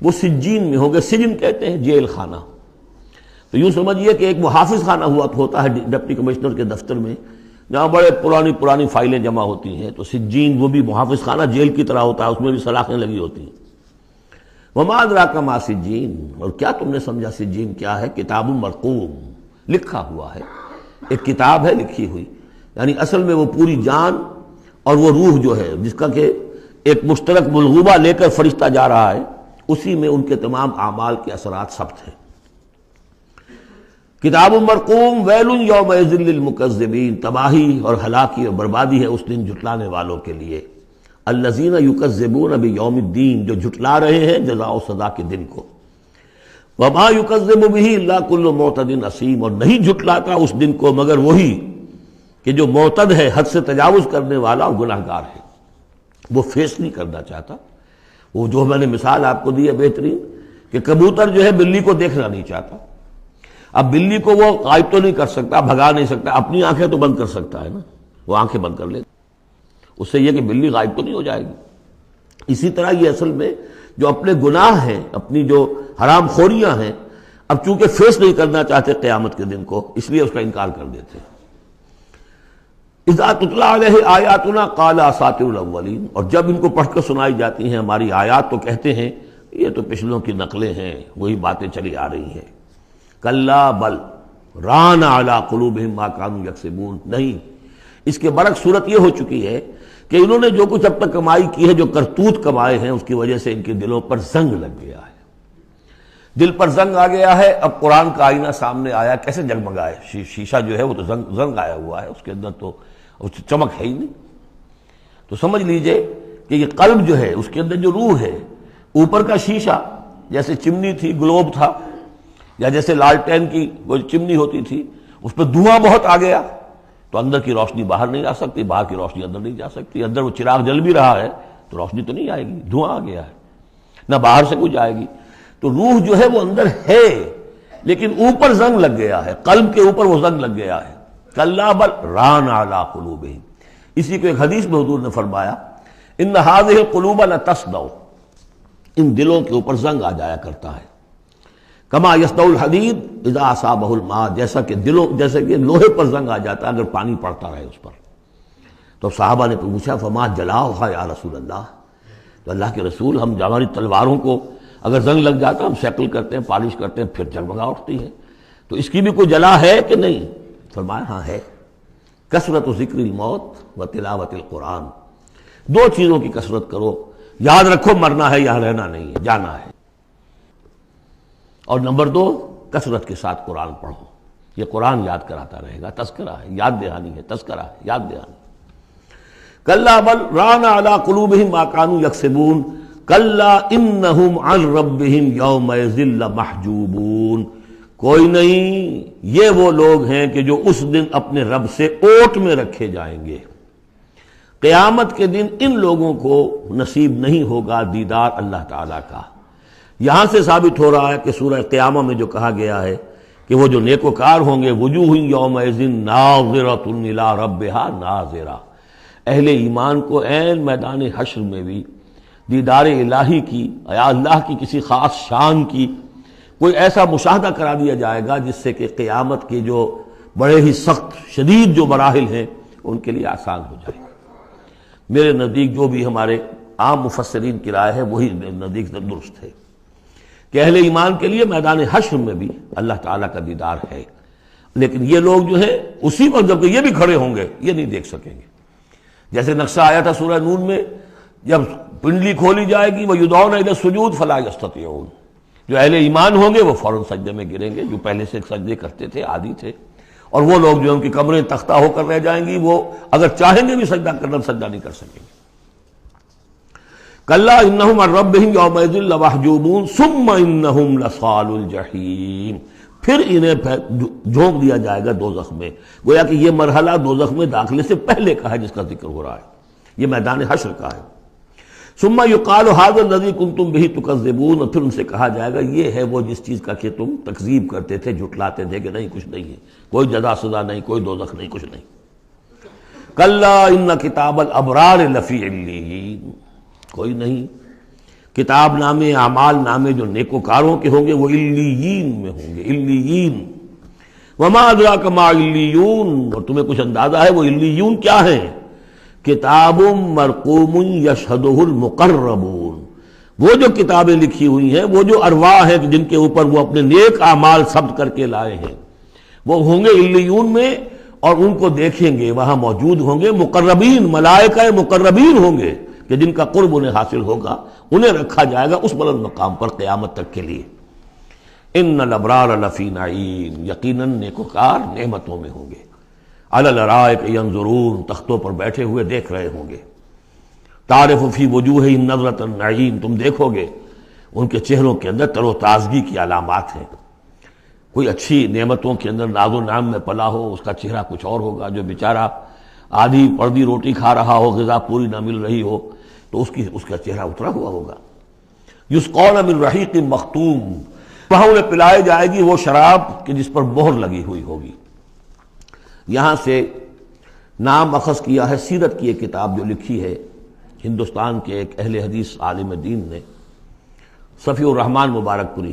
وہ سجین میں ہوں گے۔ سجن کہتے ہیں جیل خانہ، تو یوں سمجھیے کہ ایک محافظ خانہ ہوتا ہے ڈپٹی کمشنر کے دفتر میں، جہاں بڑے پرانی فائلیں جمع ہوتی ہیں، تو سجین وہ بھی محافظ خانہ جیل کی طرح ہوتا ہے، اس میں بھی سلاخیں لگی ہوتی ہیں۔ وما ادراک ما سجین، اور کیا تم نے سمجھا سجین کیا ہے؟ کتاب مرقوم، لکھا ہوا ہے، ایک کتاب ہے لکھی ہوئی، یعنی اصل میں وہ پوری جان اور وہ روح جو ہے جس کا کہ ایک مشترک ملغوبہ لے کر فرشتہ جا رہا ہے، اسی میں ان کے تمام اعمال کے اثرات ثبت ہیں۔ کتاب مرقوم، ویل یومئذ للمکذبین، تباہی اور ہلاکی اور بربادی ہے اس دن جھٹلانے والوں کے لیے۔ الذین یکذبون بیوم الدین، جو جھٹلا رہے ہیں جزا و سزا کے دن کو۔ وما یکذب بہ الا کل معتد اثیم، اور نہیں جھٹلاتا اس دن کو مگر وہی کہ جو معتد ہے، حد سے تجاوز کرنے والا اور گناہ گار ہے، وہ فیس نہیں کرنا چاہتا۔ وہ جو میں نے مثال آپ کو دی ہے بہترین، کہ کبوتر جو ہے بلی کو دیکھنا نہیں چاہتا۔ اب بلی کو وہ غائب تو نہیں کر سکتا، بھگا نہیں سکتا، اپنی آنکھیں تو بند کر سکتا ہے نا، وہ آنکھیں بند کر لے، اس سے یہ کہ بلی غائب تو نہیں ہو جائے گی۔ اسی طرح یہ اصل میں جو اپنے گناہ ہیں، اپنی جو حرام خوریاں ہیں، اب چونکہ فیس نہیں کرنا چاہتے قیامت کے دن کو، اس لیے اس کا انکار کر دیتے ہیں۔ اذا تتلی علیہ آیاتنا قال اساطیر الاولین، اور جب ان کو پڑھ کر سنائی جاتی ہیں ہماری آیات تو کہتے ہیں یہ تو پچھلوں کی نقلیں ہیں، وہی باتیں چلی آ رہی ہیں۔ کلا بل ران علی قلوبہم ما کانوا یکسبون، نہیں، اس کے برعکس صورت یہ ہو چکی ہے کہ انہوں نے جو کچھ اب تک کمائی کی ہے، جو کرتوت کمائے ہیں، اس کی وجہ سے ان کے دلوں پر زنگ لگ گیا ہے، دل پر زنگ آ گیا ہے۔ اب قرآن کا آئینہ سامنے آیا، کیسے جگمگائے؟ شیشہ جو ہے وہ تو زنگ آیا ہوا ہے، اس کے اندر تو چمک ہے ہی نہیں۔ تو سمجھ لیجئے کہ یہ قلب جو ہے، اس کے اندر جو روح ہے، اوپر کا شیشہ جیسے چمنی تھی، گلوب تھا، یا جیسے لالٹین کی وہ چمنی ہوتی تھی، اس پہ دھواں بہت آ گیا تو اندر کی روشنی باہر نہیں آ سکتی، باہر کی روشنی اندر نہیں جا سکتی، اندر وہ چراغ جل بھی رہا ہے تو روشنی تو نہیں آئے گی، دھواں آ گیا ہے، نہ باہر سے کچھ آئے گی۔ تو روح جو ہے وہ اندر ہے، لیکن اوپر زنگ لگ گیا ہے، قلب کے اوپر وہ زنگ لگ گیا ہے۔ کلا بل ران علی قلوبہم، اسی کو ایک حدیث میں حضور نے فرمایا ان ہذہ القلوب لتصدع، ان دلوں کے اوپر زنگ آ جایا کرتا ہے، کما یصدع الحدید اذا اصابہ الماء، جیسے کہ لوہے پر زنگ آ جاتا ہے اگر پانی پڑتا رہے اس پر۔ تو صحابہ نے پوچھا فما جلاؤھا یا رسول اللہ، تو اللہ کے رسول، ہم ہماری تلواروں کو اگر زنگ لگ جاتا ہم سیکل کرتے ہیں، پالش کرتے ہیں، پھر جگمگا اٹھتی ہے، تو اس کی بھی کوئی جلا ہے کہ نہیں؟ فرمایا ہاں ہے، کثرت ذکر الموت و تلاوت القرآن، دو چیزوں کی کثرت کرو، یاد رکھو مرنا ہے، یہاں رہنا نہیں ہے، جانا ہے، اور نمبر دو کثرت کے ساتھ قرآن پڑھو، یہ قرآن یاد کراتا رہے گا، تذکرہ ہے، یاد دہانی ہے، تذکرہ ہے، یاد دہانی۔ کلا بل ران علی قلوبہم ما کانوا یکسبون، کلا انہم عن ربہم یومئذ لمحجوبون، کوئی نہیں، یہ وہ لوگ ہیں کہ جو اس دن اپنے رب سے اوٹ میں رکھے جائیں گے۔ قیامت کے دن ان لوگوں کو نصیب نہیں ہوگا دیدار اللہ تعالیٰ کا۔ یہاں سے ثابت ہو رہا ہے کہ سورہ قیامہ میں جو کہا گیا ہے کہ وہ جو نیکوکار ہوں گے، وجوہ یومئذ ناظرۃ الی ربہا ناظرہ، اہل ایمان کو عین میدان حشر میں بھی دیدار الہی کی یا اللہ کی کسی خاص شان کی کوئی ایسا مشاہدہ کرا دیا جائے گا جس سے کہ قیامت کے جو بڑے ہی سخت شدید جو مراحل ہیں ان کے لیے آسان ہو جائے۔ میرے نزدیک جو بھی ہمارے عام مفسرین کی رائے ہے وہی میرے نزدیک درست ہے کہ اہل ایمان کے لیے میدان حشر میں بھی اللہ تعالیٰ کا دیدار ہے، لیکن یہ لوگ جو ہے اسی وقت جب کہ یہ بھی کھڑے ہوں گے یہ نہیں دیکھ سکیں گے۔ جیسے نقشہ آیا تھا سورہ نون میں، جب پنڈلی کھولی جائے گی وَيُدْعَوْنَ إِلَى السُّجُودِ فَلَا يَسْتَطِيعُونَ، جو اہل ایمان ہوں گے وہ فوراً سجدے میں گریں گے، جو پہلے سے سجدے کرتے تھے عادی تھے، اور وہ لوگ جو ان کی کمریں تختہ ہو کر رہ جائیں گی وہ اگر چاہیں گے بھی سجدہ کرنا سجدہ نہیں کر سکیں گے۔ کلا انہم عن ربہم یومئذ لمحجوبون ثم انہم لصالو الجحیم، پھر انہیں جھونک دیا جائے گا دوزخ میں۔ گویا کہ یہ مرحلہ دوزخ میں داخلے سے پہلے کا ہے جس کا ذکر ہو رہا ہے، یہ میدان حشر کا ہے۔ ثم یقال ھذا الذی کنتم بہ تکذبون، اور پھر ان سے کہا جائے گا یہ ہے وہ جس چیز کا کہ تم تکذیب کرتے تھے، جھٹلاتے تھے کہ نہیں کچھ نہیں ہے، کوئی جزا سزا نہیں، کوئی دوزخ نہیں، کچھ نہیں۔ کلا ان کتاب الابرار لفی علیین، کوئی نہیں، کتاب نامے اعمال نامے جو نیکوکاروں کے ہوں گے وہ علیین میں ہوں گے، علیین۔ وما ادراک ما علیون، اور تمہیں کچھ اندازہ ہے وہ علیون کیا ہیں؟ کتاب مرقوم یشہدہ المقربون، وہ جو کتابیں لکھی ہوئی ہیں، وہ جو ارواح ہیں جن کے اوپر وہ اپنے نیک اعمال ثبت کر کے لائے ہیں، وہ ہوں گے علیون میں، اور ان کو دیکھیں گے، وہاں موجود ہوں گے مقربین، ملائکہ مقربین ہوں گے کہ جن کا قرب انہیں حاصل ہوگا، انہیں رکھا جائے گا اس بلند مقام پر قیامت تک کے لیے۔ ان الابرار لفی نعیم، یقیناً نیکوکار نعمتوں میں ہوں گے، علی الارائک ینظرون، تختوں پر بیٹھے ہوئے دیکھ رہے ہوں گے۔ تعرف فی وجوہہم نظرۃ النعیم، تم دیکھو گے ان کے چہروں کے اندر تر و تازگی کی علامات ہیں۔ کوئی اچھی نعمتوں کے اندر ناز و نعم میں پلا ہو، اس کا چہرہ کچھ اور ہوگا، جو بیچارہ آدھی پردی روٹی کھا رہا ہو، غذا پوری نہ مل رہی ہو تو اس کا چہرہ اترا ہوا ہوگا۔ یسقون من رحیق مختوم، وہاں انہیں پلائی جائے گی وہ شراب کہ جس پر مہر لگی ہوئی ہوگی۔ یہاں سے نام اخذ کیا ہے سیرت کی ایک کتاب جو لکھی ہے ہندوستان کے ایک اہل حدیث عالم دین نے، صفی الرحمن مبارک پوری،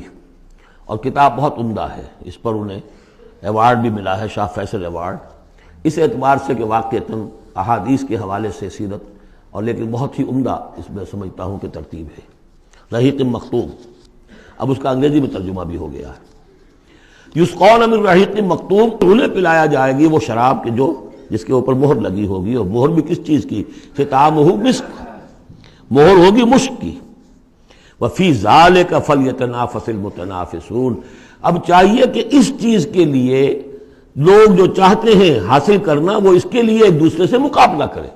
اور کتاب بہت عمدہ ہے، اس پر انہیں ایوارڈ بھی ملا ہے، شاہ فیصل ایوارڈ، اس اعتبار سے کہ واقعتاً احادیث کے حوالے سے سیرت، اور لیکن بہت ہی عمدہ اس میں سمجھتا ہوں کہ ترتیب ہے۔ رحیق مختوم، اب اس کا انگریزی میں ترجمہ بھی ہو گیا ہے۔ یسقون من رحیق مختوم، انہیں پلایا جائے گی وہ شراب کہ جو جس کے اوپر مہر لگی ہوگی، اور مہر بھی کس چیز کی؟ ختامہ مسک، مہر ہوگی مشک کی۔ وفی ذالک فلیتنافس المتنافسون، اب چاہیے کہ اس چیز کے لیے لوگ جو چاہتے ہیں حاصل کرنا وہ اس کے لیے ایک دوسرے سے مقابلہ کریں۔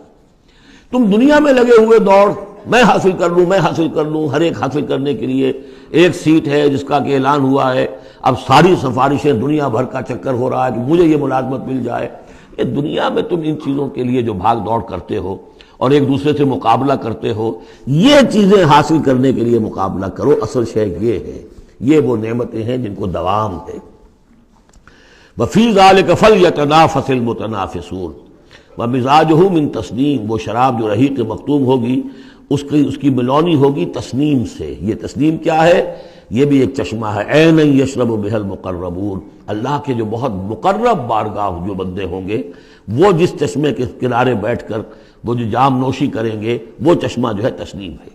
تم دنیا میں لگے ہوئے دوڑ، میں حاصل کر لوں، میں حاصل کر لوں، ہر ایک حاصل کرنے کے لیے ایک سیٹ ہے جس کا کہ اعلان ہوا ہے، اب ساری سفارشیں دنیا بھر کا چکر ہو رہا ہے کہ مجھے یہ ملازمت مل جائے۔ یہ دنیا میں تم ان چیزوں کے لیے جو بھاگ دوڑ کرتے ہو اور ایک دوسرے سے مقابلہ کرتے ہو، یہ چیزیں حاصل کرنے کے لیے مقابلہ کرو، اصل شے یہ ہے، یہ وہ نعمتیں ہیں جن کو دوام ہے۔ وفی ذالک فلیتنافس المتنافسون ومزاجہ من تسنیم، وہ شراب جو رحیق مختوم ہوگی اس کی ملونی ہوگی تسنیم سے۔ یہ تسنیم کیا ہے؟ یہ بھی ایک چشمہ ہے، عین یشرب بہ المقربون، اللہ کے جو بہت مقرب بارگاہ جو بندے ہوں گے وہ جس چشمے کے کنارے بیٹھ کر وہ جو جام نوشی کریں گے وہ چشمہ جو ہے تسنیم ہے۔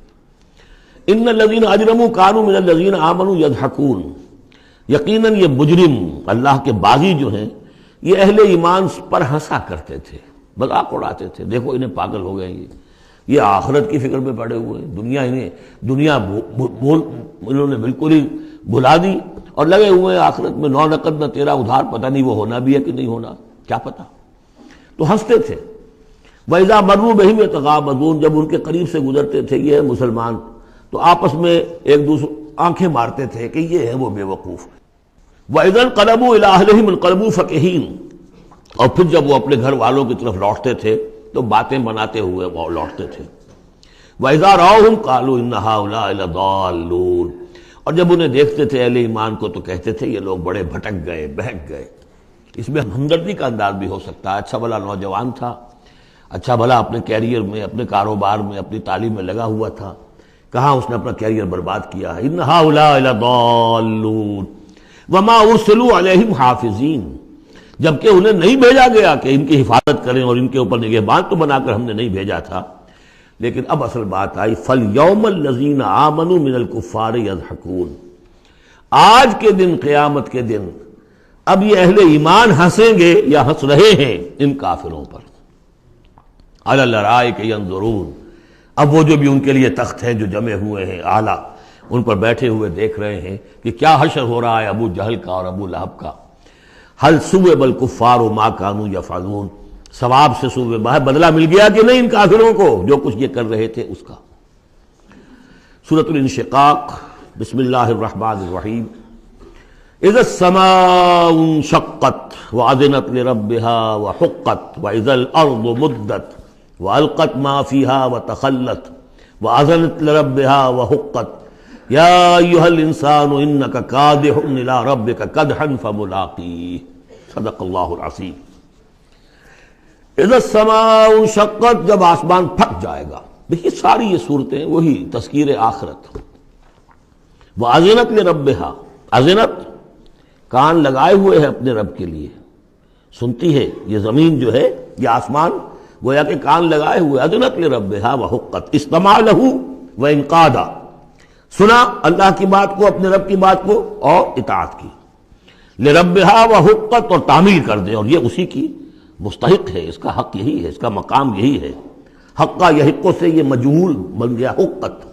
ان الذین اجرموا کانوا من الذین آمنوا یضحکون، یقیناً یہ مجرم اللہ کے باغی جو ہیں یہ اہل ایمان پر ہنسا کرتے تھے، مذاق اڑاتے تھے، دیکھو انہیں پاگل ہو گئے یہ آخرت کی فکر میں پڑے ہوئے ہیں، دنیا انہوں نے بالکل ہی بھلا دی اور لگے ہوئے ہیں آخرت میں، نو نقد نہ تیرا ادھار، پتہ نہیں وہ ہونا بھی ہے کہ نہیں ہونا، کیا پتہ، تو ہنستے تھے۔ وَإِذَا مَرُّوا بِهِمْ يَتَغَامَزُونَ، جب ان کے قریب سے گزرتے تھے یہ مسلمان تو آپس میں ایک دوسرے آنکھیں مارتے تھے کہ یہ ہے وہ بے وقوف۔ وَإِذَا انقلبوا إِلَىٰ أَهْلِهِمْ انقلبوا فَكِهِينَ، اور پھر جب وہ اپنے گھر والوں کی طرف لوٹتے تھے تو باتیں بناتے ہوئے وہ لوٹتے تھے۔ وَإِذَا رَأَوْهُمْ قَالُوا إِنَّ هَٰؤُلَاءِ لَضَالُّونَ، اور جب انہیں دیکھتے تھے اہل ایمان کو تو کہتے تھے یہ لوگ بڑے بھٹک گئے، بہک گئے۔ اس میں ہمدردی کا انداز بھی ہو سکتا ہے، اچھا بھلا نوجوان تھا، اچھا بھلا اپنے کیریئر میں، اپنے کاروبار میں، اپنی تعلیم میں لگا ہوا تھا، کہاں اس نے اپنا کیریئر برباد کیا ہے۔ ان هؤلاء لضالون وما ارسلوا علیہم حافظین، جبکہ انہیں نہیں بھیجا گیا کہ ان کی حفاظت کریں اور ان کے اوپر نگہبان تو بنا کر ہم نے نہیں بھیجا تھا۔ لیکن اب اصل بات آئی، فَالْيَوْمَ الَّذِينَ آمَنُوا مِنَ الْكُفَّارِ يَضْحَكُونَ، آج کے دن، قیامت کے دن، اب یہ اہل ایمان ہنسیں گے یا ہنس رہے ہیں ان کافروں پر۔ عَلَى الْأَرَائِكِ يَنظُرُونَ، اب وہ جو بھی ان کے لیے تخت ہیں جو جمے ہوئے ہیں اعلیٰ، ان پر بیٹھے ہوئے دیکھ رہے ہیں کہ کیا حشر ہو رہا ہے ابو جہل کا اور ابو لہب کا۔ هل ثوب الكفار ما كانوا يفعلون، ثواب سے صوبہ ہے، بدلہ مل گیا کہ نہیں ان کافروں کو جو کچھ یہ کر رہے تھے اس کا۔ سورۃ الانشقاق، بسم اللہ الرحمن الرحیم۔ اذا السماء انشقت واذنت لربها وحقت واذا الارض مدت والقت ما فيها وتخلت واذنت لربها وحقت یا ایھا الانسان انک کادح الی ربک کدحا فملاقیہ، صدق اللہ العظیم۔ اذا السماء انشقت، جب آسمان پھٹ جائے گا۔ دیکھیے ساری یہ صورتیں وہی تذکیر آخرت۔ واذنت لربہا، اذنت کان لگائے ہوئے ہے اپنے رب کے لیے، سنتی ہے یہ زمین جو ہے، یہ آسمان گویا کہ کان لگائے ہوئے۔ اذنت لربہا وحقت، استمع لہ وانقاد، سنا اللہ کی بات کو، اپنے رب کی بات کو، اور اطاعت کی۔ لربہا وحقت، اور تعمیل کر دیں، اور یہ اسی کی مستحق ہے، اس کا حق یہی ہے، اس کا مقام یہی ہے۔ حقہ یحق سے یہ مجہول بن گیا حقت۔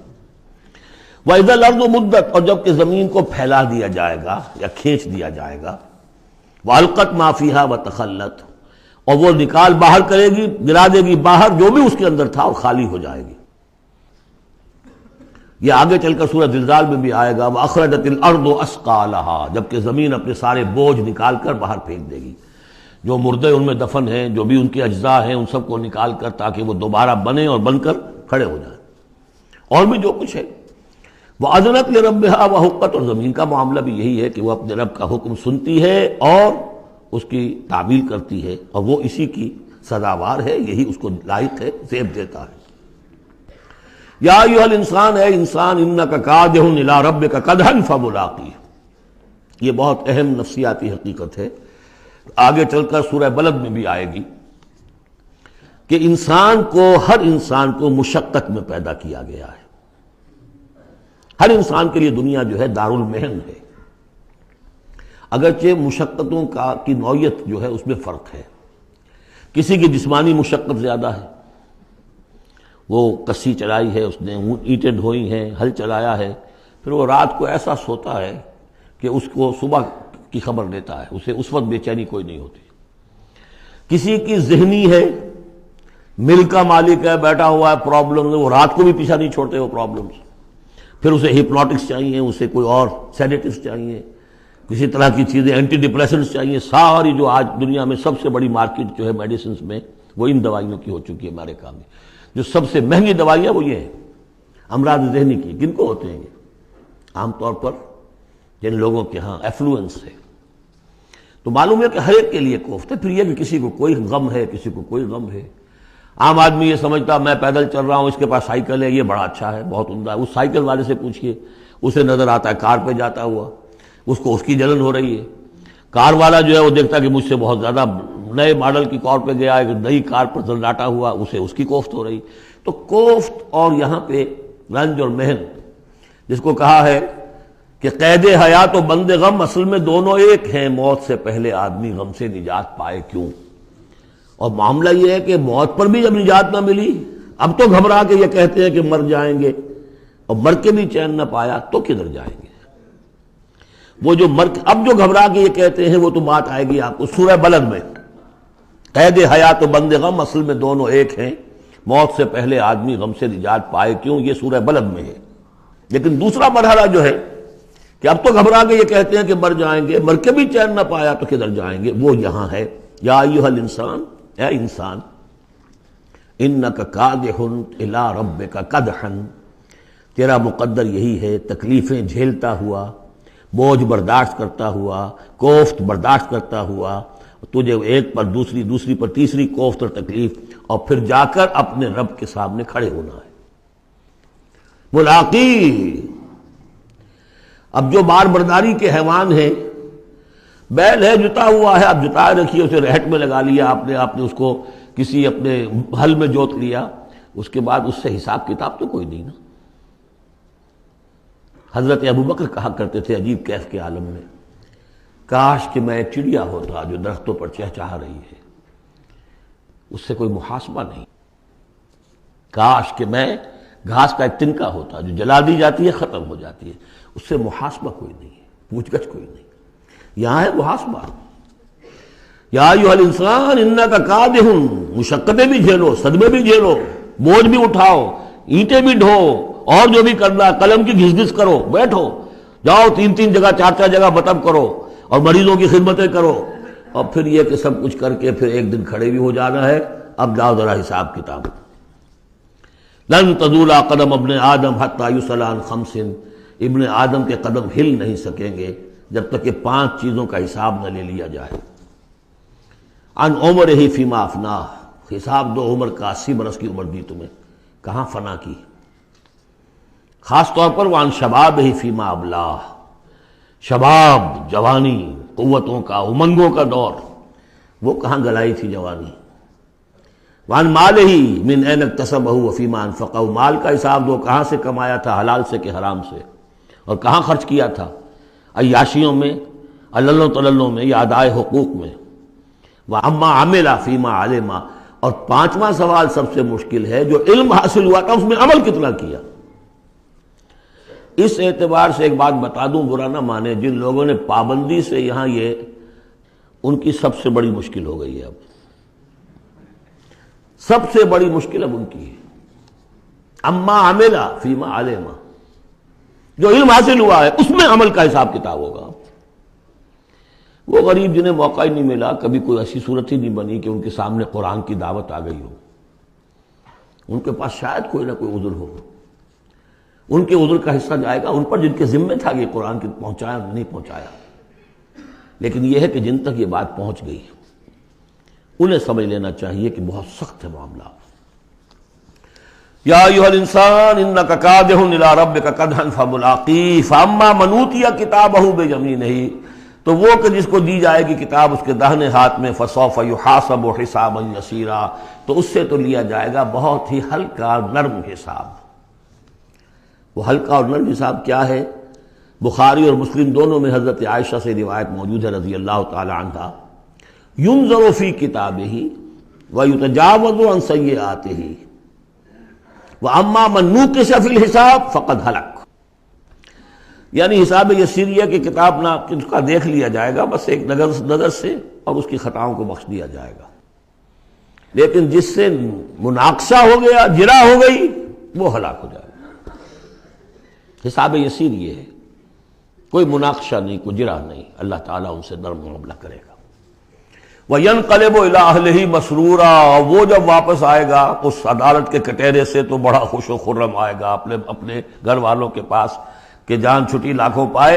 وَإِذَا الْأَرْضُ مُدَّتْ، اور جب کہ زمین کو پھیلا دیا جائے گا یا کھینچ دیا جائے گا۔ وَأَلْقَتْ مَا فِيهَا وَتَخَلَّتْ، اور وہ نکال باہر کرے گی، گرا دے گی باہر جو بھی اس کے اندر تھا، اور خالی ہو جائے گی۔ یہ آگے چل کر سورہ زلزال میں بھی آئے گا، وَأَخْرَجَتِ الْأَرْضُ أَثْقَالَهَا، جبکہ زمین اپنے سارے بوجھ نکال کر باہر پھینک دے گی، جو مردے ان میں دفن ہیں، جو بھی ان کے اجزاء ہیں، ان سب کو نکال کر، تاکہ وہ دوبارہ بنیں اور بن کر کھڑے ہو جائیں، اور بھی جو کچھ ہے۔ وَأَذْنَتْ لِرَبِّهَا وَحُقَّتْ، اور زمین کا معاملہ بھی یہی ہے کہ وہ اپنے رب کا حکم سنتی ہے اور اس کی تعمیل کرتی ہے، اور وہ اسی کی سزاوار ہے، یہی اس کو لائق ہے، زیب دیتا ہے۔ یا ایھا الانسان، اے انسان، انک کادح الی ربک کدحا فملاقیہ، یہ بہت اہم نفسیاتی حقیقت ہے، آگے چل کر سورہ بلد میں بھی آئے گی کہ انسان کو، ہر انسان کو مشقت میں پیدا کیا گیا ہے۔ ہر انسان کے لیے دنیا جو ہے دارالمحن ہے، اگرچہ مشقتوں کی نوعیت جو ہے اس میں فرق ہے۔ کسی کی جسمانی مشقت زیادہ ہے، وہ کسی چلائی ہے اس نے، اینٹیں ڈھوئی ہیں، ہل چلایا ہے، پھر وہ رات کو ایسا سوتا ہے کہ اس کو صبح کی خبر دیتا ہے، اسے اس وقت بے چینی کوئی نہیں ہوتی۔ کسی کی ذہنی ہے، مل کا مالک ہے، بیٹھا ہوا ہے، پرابلم، وہ رات کو بھی پیچھا نہیں چھوڑتے وہ پرابلمز، پھر اسے ہپنوٹکس چاہیے، اسے کوئی اور سیڈیٹیوز چاہیے، کسی طرح کی چیزیں، اینٹی ڈپریسنٹس چاہیے۔ ساری جو آج دنیا میں سب سے بڑی مارکیٹ جو ہے میڈیسنز میں، وہ ان دوائیوں کی ہو چکی ہے امریکہ میں۔ جو سب سے مہنگی دوائیاں وہ یہ ہیں امراض ذہنی کی۔ کن کو ہوتے ہیں یہ؟ عام طور پر جن لوگوں کے ہاں ایفلوئنس ہے، تو معلوم ہے کہ ہر ایک کے لیے کوفت ہے۔ پھر یہ کہ کسی کو کوئی غم ہے، کسی کو کوئی غم ہے۔ عام آدمی یہ سمجھتا میں پیدل چل رہا ہوں، اس کے پاس سائیکل ہے، یہ بڑا اچھا ہے، بہت عمدہ ہے۔ اس سائیکل والے سے پوچھئے، اسے نظر آتا ہے کار پہ جاتا ہوا، اس کو اس کی جلن ہو رہی ہے۔ کار والا جو ہے وہ دیکھتا ہے کہ مجھ سے بہت زیادہ نئے ماڈل کی کار پہ گیا ہے، نئی کار پر زلزلاتا ہوا، اسے اس کی کوفت ہو رہی۔ تو کوفت اور یہاں پہ رنج اور محن، جس کو کہا ہے کہ قید حیات و بند غم اصل میں دونوں ایک ہیں، موت سے پہلے آدمی غم سے نجات پائے کیوں؟ اور معاملہ یہ ہے کہ موت پر بھی جب نجات نہ ملی، اب تو گھبرا کے یہ کہتے ہیں کہ مر جائیں گے، اور مر کے بھی چین نہ پایا تو کدھر جائیں گے؟ وہ جو اب جو گھبرا کے یہ کہتے ہیں، وہ تو بات آئے گی آپ کو سورہ بلد میں۔ قید حیات و بند غم اصل میں دونوں ایک ہیں، موت سے پہلے آدمی غم سے نجات پائے کیوں، یہ سورہ بلد میں ہے۔ لیکن دوسرا مرحلہ جو ہے کہ اب تو گھبرا کے یہ کہتے ہیں کہ مر جائیں گے، مر کے بھی چین نہ پایا تو کدھر جائیں گے، وہ یہاں ہے یا ایھا الانسان، اے انسان، انک کادح الی ربک کدحا، تیرا مقدر یہی ہے تکلیفیں جھیلتا ہوا، بوجھ برداشت کرتا ہوا، کوفت برداشت کرتا ہوا، تجھے ایک پر دوسری، دوسری پر تیسری کوفت اور تکلیف، اور پھر جا کر اپنے رب کے سامنے کھڑے ہونا ہے ملاقی۔ اب جو بار برداری کے حیوان ہیں، بیل ہے جتا ہوا ہے، اب جتا رکھیے، اسے رہٹ میں لگا لیا آپ نے اس کو کسی اپنے ہل میں جوت لیا، اس کے بعد اس سے حساب کتاب تو کوئی نہیں نا۔ حضرت ابوبکر کہا کرتے تھے عجیب کیف کے عالم میں، کاش کہ میں ایک چڑیا ہوتا جو درختوں پر چہچہا رہی ہے، اس سے کوئی محاسبہ نہیں، کاش کہ میں گھاس کا ایک تنکا ہوتا جو جلا دی جاتی ہے ختم ہو جاتی ہے، اس سے محاسبہ کوئی نہیں ہے، پوچھ گچھ کوئی نہیں۔ یہاں ہے محاسبہ، یا ایھا الانسان انک کادح، مشقتیں بھی جھیلو، صدمے بھی جھیلو، بوجھ بھی اٹھاؤ، اینٹیں بھی ڈھو، اور جو بھی کرنا قلم کی گھس گھس کرو، بیٹھو، جاؤ 3 جگہ 4 جگہ مطلب کرو، اور مریضوں کی خدمتیں کرو، اور پھر یہ کہ سب کچھ کر کے پھر ایک دن کھڑے بھی ہو جانا ہے، اب جاؤ ذرا حساب کتاب۔ لن تزول قدم ابن آدم حتی یسأل عن 5، ابن آدم کے قدم ہل نہیں سکیں گے جب تک کہ 5 چیزوں کا حساب نہ لے لیا جائے۔ عن عمرہ فیما افناہ، حساب دو عمر کا، 80 برس کی عمر دی تمہیں، کہاں فنا کی، خاص طور پر وعن شبابہ فیما ابلاہ، شباب، جوانی، قوتوں کا، امنگوں کا دور، وہ کہاں گلائی تھی جوانی۔ وعن مالہ من این اکتسبہ وفیما انفقہ، مال کا حساب دو، کہاں سے کمایا تھا، حلال سے کہ حرام سے، اور کہاں خرچ کیا تھا، عیاشیوں میں، عللوں تللوں میں، یا ادائے حقوق میں۔ وَعَمَّا عَمِلَ فِيمَا عَلِمَ، اور 5واں سوال سب سے مشکل ہے، جو علم حاصل ہوا تھا اس میں عمل کتنا کیا۔ اس اعتبار سے ایک بات بتا دوں، برا نہ مانے، جن لوگوں نے پابندی سے یہاں، یہ ان کی سب سے بڑی مشکل ہو گئی ہے، اب سب سے بڑی مشکل اب ان کی ہے۔ اما عمل فیما علم، جو علم حاصل ہوا ہے اس میں عمل کا حساب کتاب ہوگا۔ وہ غریب جنہیں موقع ہی نہیں ملا، کبھی کوئی ایسی صورت ہی نہیں بنی کہ ان کے سامنے قرآن کی دعوت آ گئی ہو، ان کے پاس شاید کوئی نہ کوئی عذر ہو، ان کے عذر کا حصہ جائے گا ان پر جن کے ذمے تھا کہ قرآن کی پہنچایا نہیں پہنچایا۔ لیکن یہ ہے کہ جن تک یہ بات پہنچ گئی انہیں سمجھ لینا چاہیے کہ بہت سخت ہے معاملہ۔ یا ایھا الانسان انک کادح الی ربک کدحا فملاقیہ فاما من اوتی کتابہ بیمینہ، تو وہ کہ جس کو دی جائے گی کتاب اس کے داہنے ہاتھ میں، فسوف یحاسب حسابا یسیرا، تو اس سے تو لیا جائے گا بہت ہی ہلکا نرم حساب۔ وہ ہلکا اور نرم حساب کیا ہے؟ بخاری اور مسلم دونوں میں حضرت عائشہ سے روایت موجود ہے رضی اللہ تعالی عنہا، ينظر فی کتابہ ویتجاوز عن سیئاتہ واما من نوقش فی الحساب فقد ہلک، یعنی حساب یسیریہ کی کتاب نہ اس کا دیکھ لیا جائے گا بس ایک نظر سے، اور اس کی خطاؤں کو بخش دیا جائے گا، لیکن جس سے مناقشہ ہو گیا، جرا ہو گئی، وہ ہلاک ہو جائے گا۔ حساب یسیر یہ ہے، کوئی مناقشہ نہیں، کوئی جرا نہیں، اللہ تعالیٰ ان سے نرم معاملہ کرے گا۔ وَيَنْقَلِبُ إِلَىٰ أَهْلِهِ مَسْرُورًا، وہ جب واپس آئے گا اس عدالت کے کٹہرے سے تو بڑا خوش و خرم آئے گا اپنے گھر والوں کے پاس کہ جان چھٹی لاکھوں پائے،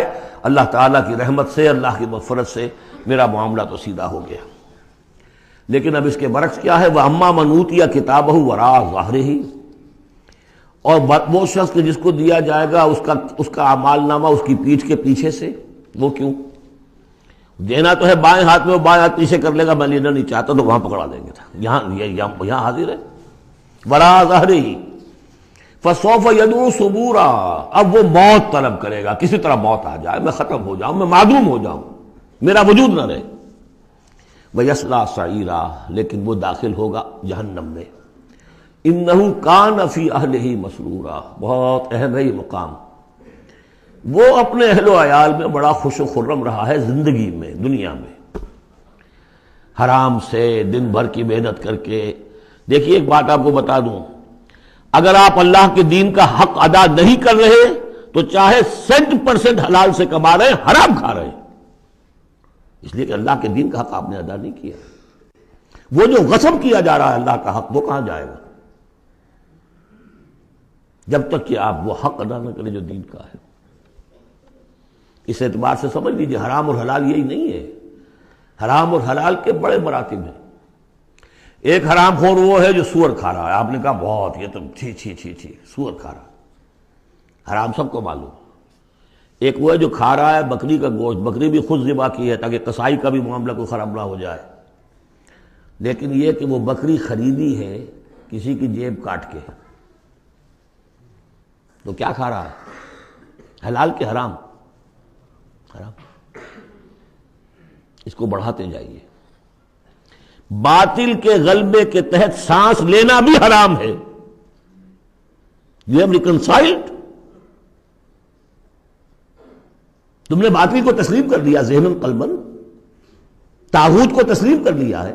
اللہ تعالیٰ کی رحمت سے، اللہ کی مغفرت سے میرا معاملہ تو سیدھا ہو گیا۔ لیکن اب اس کے برعکس کیا ہے، وَأَمَّا مَنْ أُوتِيَ كِتَابَهُ وَرَاءَ ظَهْرِهِ، اور وہ شخص کہ جس کو دیا جائے گا اس کا اعمال نامہ اس کی پیٹھ کے پیچھے سے، وہ کیوں؟ دینا تو ہے بائیں ہاتھ میں، وہ بائیں ہاتھ پیچھے کر لے گا، میں لینا نہیں چاہتا تو وہاں پکڑا دیں گے، یہاں حاضر ہے، وَرَاءَ ظَهْرِهِ فَسَوْفَ يَدْعُو ثُبُورًا، اب وہ موت طلب کرے گا، کسی طرح موت آ جائے، میں ختم ہو جاؤں، میں معدوم ہو جاؤں، میرا وجود نہ رہے۔ وَيَصْلَىٰ سَعِيرًا، لیکن وہ داخل ہوگا جہنم میں۔ إِنَّهُ كَانَ فِي أَهْلِهِ مَسْرُورًا، بہت اہم ہے یہ مقام، وہ اپنے اہل و عیال میں بڑا خوش و خرم رہا ہے زندگی میں، دنیا میں، حرام سے دن بھر کی محنت کر کے۔ دیکھیے ایک بات آپ کو بتا دوں، اگر آپ اللہ کے دین کا حق ادا نہیں کر رہے تو چاہے 100% حلال سے کما رہے ہیں حرام کھا رہے ہیں، اس لیے کہ اللہ کے دین کا حق آپ نے ادا نہیں کیا۔ وہ جو غصب کیا جا رہا ہے اللہ کا حق، وہ کہاں جائے گا جب تک کہ آپ وہ حق ادا نہ کریں جو دین کا ہے۔ اس اعتبار سے سمجھ لیجیے حرام اور حلال یہی نہیں ہے، حرام اور حلال کے بڑے مراتب ہیں۔ ایک حرام خور وہ ہے جو سور کھا رہا ہے، آپ نے کہا بہت یہ تو چھی چھی چھی چھی سور کھا رہا ہے، حرام سب کو معلوم۔ ایک وہ ہے جو کھا رہا ہے بکری کا گوشت، بکری بھی خود ذبح کی ہے تاکہ قصائی کا بھی معاملہ کوئی خراب نہ ہو جائے، لیکن یہ کہ وہ بکری خریدی ہے کسی کی جیب کاٹ کے، تو کیا کھا رہا ہے؟ حلال کے حرام؟ حرام۔ اس کو بڑھاتے جائیے۔ باطل کے غلبے کے تحت سانس لینا بھی حرام ہے۔ You have reconciled؟ تم نے باطل کو تسلیم کر لیا، ذہن قلباً طاغوت کو تسلیم کر لیا ہے،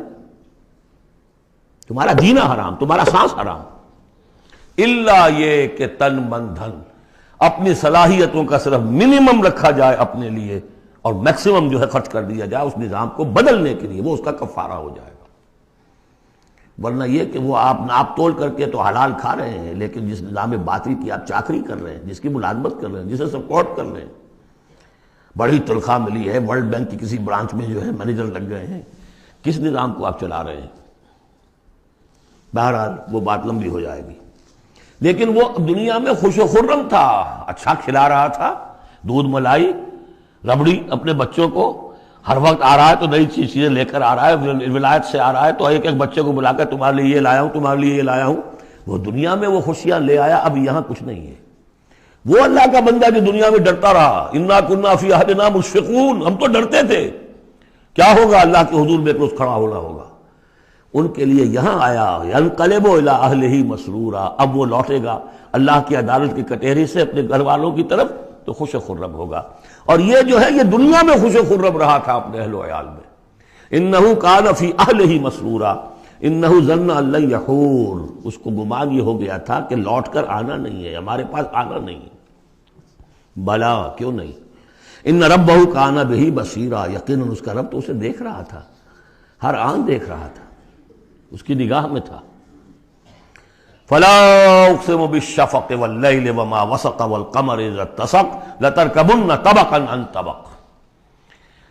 تمہارا جینا حرام، تمہارا سانس حرام۔ الا یہ کہ تن من دھن، اپنی صلاحیتوں کا صرف منیمم رکھا جائے اپنے لیے اور میکسیمم جو ہے خرچ کر دیا جائے اس نظام کو بدلنے کے لیے، وہ اس کا کفارہ ہو جائے گا۔ ورنہ یہ کہ وہ آپ ناپ تول کر کے تو حلال کھا رہے ہیں، لیکن جس نظام باطل کی آپ چاکری کر رہے ہیں، جس کی ملازمت کر رہے ہیں، جسے سپورٹ کر رہے ہیں، بڑی تنخواہ ملی ہے، ورلڈ بینک کی کسی برانچ میں جو ہے مینیجر لگ گئے ہیں، کس نظام کو آپ چلا رہے ہیں؟ بہرحال وہ بات لمبی ہو جائے گی۔ لیکن وہ دنیا میں خوش و خرم تھا، اچھا کھلا رہا تھا، دودھ ملائی ربڑی اپنے بچوں کو، ہر وقت آ رہا ہے تو نئی چیزیں لے کر آ رہا ہے، ولایت سے آ رہا ہے تو ایک ایک بچے کو بلا کر تمہارے لیے یہ لایا ہوں، تمہارے لیے یہ لایا ہوں۔ وہ دنیا میں وہ خوشیاں لے آیا، اب یہاں کچھ نہیں ہے۔ وہ اللہ کا بندہ جو دنیا میں ڈرتا رہا، انا کنا فی عہدنا مشفقون، ہم تو ڈرتے تھے کیا ہوگا، اللہ کے حضور میں روز کھڑا ہونا ہوگا، ان کے لیے یہاں آیا ینقلب الی اہلہ مسرورا، اب وہ لوٹے گا اللہ کی عدالت کی کٹہری سے اپنے گھر والوں کی طرف تو خوش و خرم ہوگا۔ اور یہ جو ہے یہ دنیا میں خوش و خرم رہا تھا اپنے اہل و عیال میں۔ انہ کان فی اہلہ مسرورا انہ ظن ان لن یحور، اس کو گمان یہ ہو گیا تھا کہ لوٹ کر آنا نہیں ہے، ہمارے پاس آنا نہیں ہے۔ بلا، کیوں نہیں؟ ان ربہ کان بہ بصیرا، یقیناً اس کا رب تو اسے دیکھ رہا تھا، ہر آن دیکھ رہا تھا، اس کی نگاہ میں تھا۔ فلا اقسم بالشفق واللیل وما وسق والقمر اذا اتسق لترکبن طبقا عن طبق۔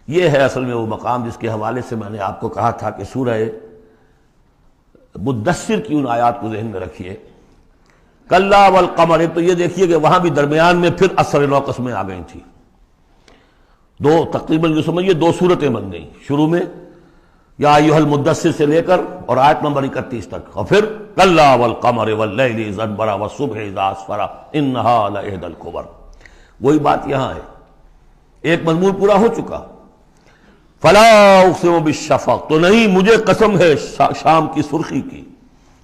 یہ ہے اصل میں وہ مقام جس کے حوالے سے میں نے آپ کو کہا تھا کہ سورہ مدثر کی ان آیات کو ذہن میں رکھیے۔ کلا والقمر، تو یہ دیکھیے کہ وہاں بھی درمیان میں پھر اثر نو قسمیں آ گئی تھیں، دو تقریباً جو سمجھیے دو صورتیں بن گئیں، شروع میں یا ایھا المدثر سے لے کر اور آیت نمبر 31 تک، اور پھر کلا والقمر واللیل اذا ادبر والصبح اذا اسفر انھا لإحدی الکبر۔ وہی بات یہاں ہے، ایک مضمون پورا ہو چکا۔ فلا اقسم بالشفق، تو نہیں مجھے قسم ہے شام کی سرخی کی،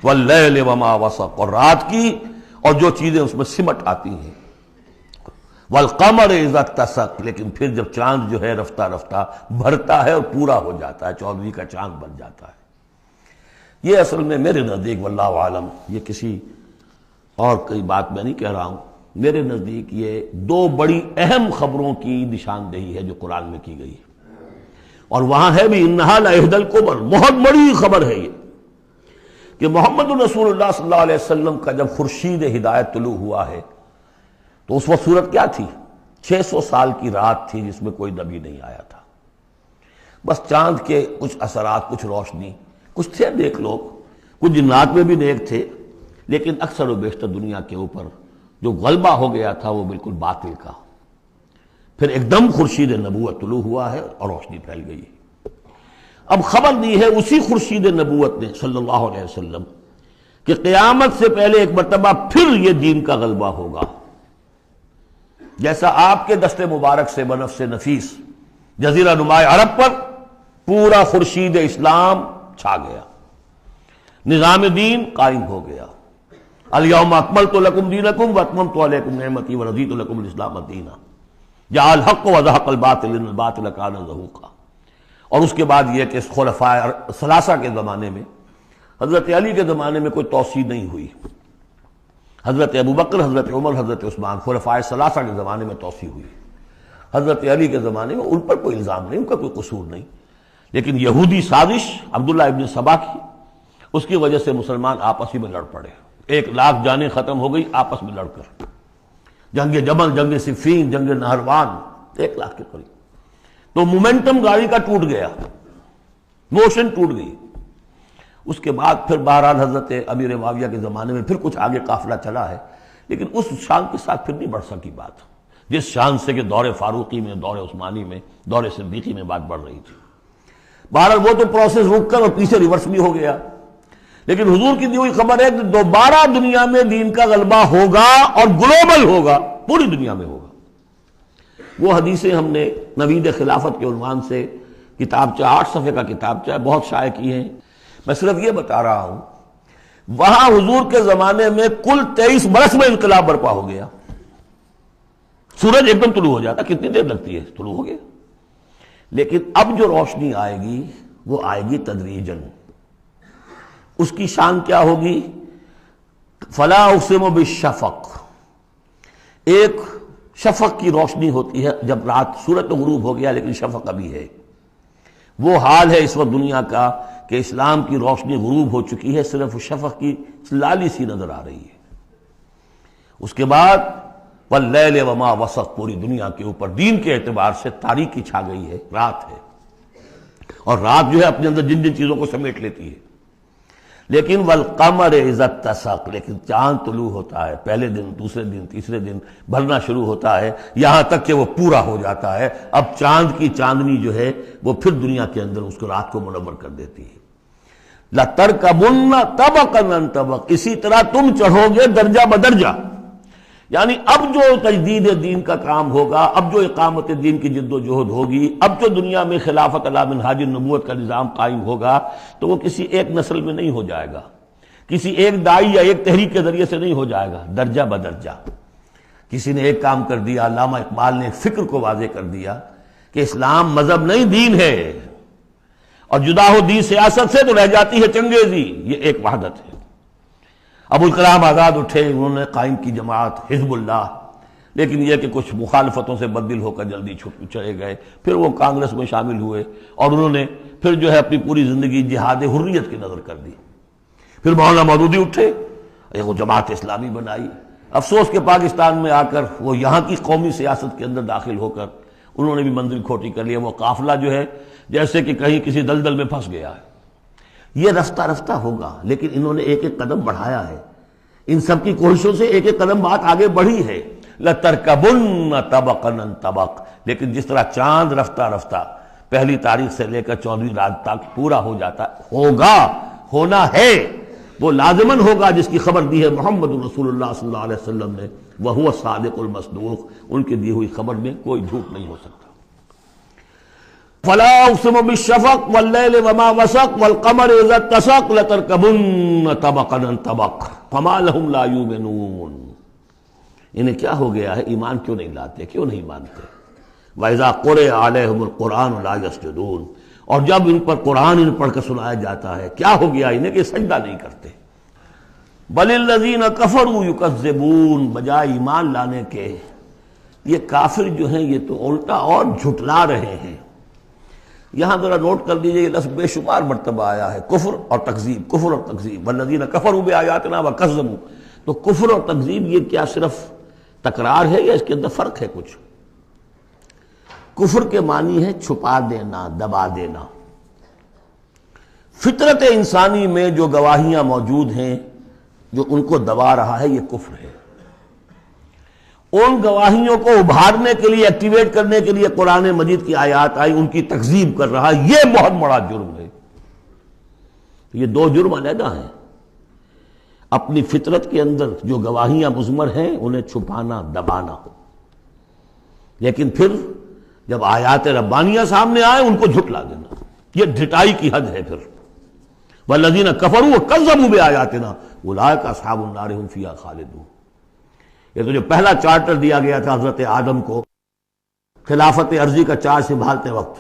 واللیل وما وسق، اور رات کی اور جو چیزیں اس میں سمٹ آتی ہیں، والقمر اذا اتسق، لیکن پھر جب چاند جو ہے رفتہ رفتہ بھرتا ہے اور پورا ہو جاتا ہے، 14ویں کا چاند بن جاتا ہے۔ یہ اصل میں میرے نزدیک واللہ عالم، یہ کسی اور کوئی بات میں نہیں کہہ رہا ہوں، میرے نزدیک یہ دو بڑی اہم خبروں کی نشاندہی ہے جو قرآن میں کی گئی ہے، اور وہاں ہے بھی انہا لإحدی الکبر، بہت بڑی خبر ہے یہ کہ محمد رسول اللہ صلی اللہ علیہ وسلم کا جب خورشید ہدایت طلوع ہوا ہے تو اس وقت صورت کیا تھی؟ 600 سال کی رات تھی جس میں کوئی نبی نہیں آیا تھا، بس چاند کے کچھ اثرات، کچھ روشنی، کچھ تھے نیک لوگ، کچھ جنات میں بھی نیک تھے، لیکن اکثر و بیشتر دنیا کے اوپر جو غلبہ ہو گیا تھا وہ بالکل باطل کا۔ پھر ایک دم خورشید نبوت طلوع ہوا ہے اور روشنی پھیل گئی ہے۔ اب خبر دی ہے اسی خورشید نبوت نے صلی اللہ علیہ وسلم کہ قیامت سے پہلے ایک مرتبہ پھر یہ دین کا غلبہ ہوگا، جیسا آپ کے دست مبارک سے بنفس نفیس جزیرہ نما عرب پر پورا خورشید اسلام چھا گیا، نظام دین قائم ہو گیا۔ الیوم اکملت لکم دینکم واتممت علیکم نعمتی ورضیت لکم الاسلام دینا، جاء الحق وزهق الباطل ان الباطل کان زہوقا۔ اور اس کے بعد یہ کہ خلفاء ثلاثہ کے زمانے میں، حضرت علی کے زمانے میں کوئی توسیع نہیں ہوئی، حضرت ابوبکر، حضرت عمر، حضرت عثمان، خلفائے ثلاثہ کے زمانے میں توسیع ہوئی. حضرت علی کے زمانے میں ان پر کوئی الزام نہیں، ان کا کوئی قصور نہیں، لیکن یہودی سازش عبداللہ ابن سبا کی، اس کی وجہ سے مسلمان آپس ہی میں لڑ پڑے. 1,00,000 جانیں ختم ہو گئی آپس میں لڑ کر. جنگ جمل، جنگ صفین، جنگ نہروان، 1,00,000 کے قریب. تو مومنٹم گاڑی کا ٹوٹ گیا، موشن ٹوٹ گئی. اس کے بعد پھر بہرحال حضرت امیر معاویہ کے زمانے میں پھر کچھ آگے قافلہ چلا ہے، لیکن اس شان کے ساتھ پھر نہیں بڑھ سکی بات، جس شان سے کہ دور فاروقی میں، دور عثمانی میں، دور صدیقی میں بات بڑھ رہی تھی. بہرحال وہ تو پروسیس رک کر اور پیچھے ریورس بھی ہو گیا. لیکن حضور کی دی ہوئی خبر ہے کہ دوبارہ دنیا میں دین کا غلبہ ہوگا اور گلوبل ہوگا، پوری دنیا میں ہوگا. وہ حدیثیں ہم نے نوید خلافت کے عنوان سے کتابچہ 8 صفحے کا کتابچہ ہے، بہت شائع کی ہیں. میں صرف یہ بتا رہا ہوں وہاں حضور کے زمانے میں کل 23 برس میں انقلاب برپا ہو گیا. سورج ایک دم طلوع ہو جاتا، کتنی دیر لگتی ہے، طلوع ہو گیا. لیکن اب جو روشنی آئے گی وہ آئے گی تدریجاً. اس کی شان کیا ہوگی؟ فلا اقسم بالشفق. ایک شفق کی روشنی ہوتی ہے جب رات، سورج تو غروب ہو گیا لیکن شفق ابھی ہے. وہ حال ہے اس وقت دنیا کا کہ اسلام کی روشنی غروب ہو چکی ہے، صرف شفق کی لالی سی نظر آ رہی ہے. اس کے بعد واللیل وما وسق، پوری دنیا کے اوپر دین کے اعتبار سے تاریکی چھا گئی ہے، رات ہے. اور رات جو ہے اپنے اندر جن جن چیزوں کو سمیٹ لیتی ہے. لیکن والقمر اذا اتسق، لیکن چاند طلوع ہوتا ہے، پہلے دن، دوسرے دن، تیسرے دن بھرنا شروع ہوتا ہے، یہاں تک کہ وہ پورا ہو جاتا ہے. اب چاند کی چاندنی جو ہے وہ پھر دنیا کے اندر اس کو رات کو منور کر دیتی ہے. لَتَرْكَبُنَّ طَبَقًا عَنْ طَبَقٍ، اسی طرح تم چڑھو گے درجہ بدرجہ. یعنی اب جو تجدید دین کا کام ہوگا، اب جو اقامت دین کی جد و جہد ہوگی، اب جو دنیا میں خلافت علی منہاج النبوت کا نظام قائم ہوگا، تو وہ کسی ایک نسل میں نہیں ہو جائے گا، کسی ایک دائی یا ایک تحریک کے ذریعے سے نہیں ہو جائے گا، درجہ بدرجہ. کسی نے ایک کام کر دیا، علامہ اقبال نے فکر کو واضح کر دیا کہ اسلام مذہب نہیں دین ہے، اور جدا ہو دین سیاست سے تو رہ جاتی ہے چنگیزی. یہ ایک وحدت ہے. ابوالکلام آزاد اٹھے، انہوں نے قائم کی جماعت حزب اللہ، لیکن یہ کہ کچھ مخالفتوں سے بددل ہو کر جلدی چلے گئے. پھر وہ کانگریس میں شامل ہوئے اور انہوں نے پھر جو ہے اپنی پوری زندگی جہاد حریت کی نظر کر دی. پھر مولانا مودودی اٹھے، وہ جماعت اسلامی بنائی. افسوس کہ پاکستان میں آ کر وہ یہاں کی قومی سیاست کے اندر داخل ہو کر انہوں نے بھی منزل کھوٹی کر لیا. وہ قافلہ جو ہے جیسے کہ کہیں کسی دلدل میں پھنس گیا ہے. یہ رفتہ رفتہ ہوگا، لیکن انہوں نے ایک ایک قدم بڑھایا ہے. ان سب کی کوششوں سے ایک ایک قدم بات آگے بڑھی ہے. لَتَرْكَبُنَّ طَبَقًا عَنْ طَبَقٍ، لیکن جس طرح چاند رفتہ رفتہ پہلی تاریخ سے لے کر 14ویں رات تک پورا ہو جاتا ہوگا، ہونا ہے، وہ لازماً ہوگا جس کی خبر دی ہے محمد رسول اللہ صلی اللہ علیہ وسلم نے. وَهُوَ الصَّادِقُ الْمَصْدُوقُ، ان کے دی ہوئی خبر میں کوئی جھوٹ نہیں ہو سکتا. فلا اقسم بالشفق واللیل وما وسق والقمر اذا اتسق لتركبن طبقا عن طبق فما لهم لا يؤمنون. انہیں کیا ہو گیا ہے، ایمان کیوں نہیں لاتے، کیوں نہیں مانتے. واذا قرئ عليهم القرآن لا يسجدون، اور جب ان پر قرآن ان پڑھ کر سنایا جاتا ہے کیا ہو گیا انہیں کہ سجدہ نہیں کرتے. بل الذين كفروا يكذبون، بجائے ایمان لانے کے یہ کافر جو ہیں یہ تو الٹا اور جھٹلا رہے ہیں. یہاں ذرا نوٹ کر دیجئے، یہ لفظ بے شمار مرتبہ آیا ہے، کفر اور تکذیب، کفر اور تکذیب. والذین کفروا بآیاتنا وکذبوا، تو کفر اور تکذیب یہ کیا صرف تکرار ہے یا اس کے اندر فرق ہے کچھ؟ کفر کے معنی ہے چھپا دینا، دبا دینا. فطرت انسانی میں جو گواہیاں موجود ہیں جو ان کو دبا رہا ہے، یہ کفر ہے. ان گواہیوں کو ابھارنے کے لیے، ایکٹیویٹ کرنے کے لیے قرآن مجید کی آیات آئی، ان کی تکذیب کر رہا ہے، یہ بہت بڑا جرم ہے. یہ دو جرم علیحدہ ہیں. اپنی فطرت کے اندر جو گواہیاں مضمر ہیں انہیں چھپانا، دبانا، لیکن پھر جب آیات ربانیہ سامنے آئے ان کو جھٹلا دینا، یہ ڈھٹائی کی حد ہے. پھر والذین کفروا وکذبوا بآیاتنا اولئک اصحاب النار هم فیہا خالدون. یہ تو جو پہلا چارٹر دیا گیا تھا حضرت آدم کو خلافت عرضی کا چارج سنبھالتے وقت،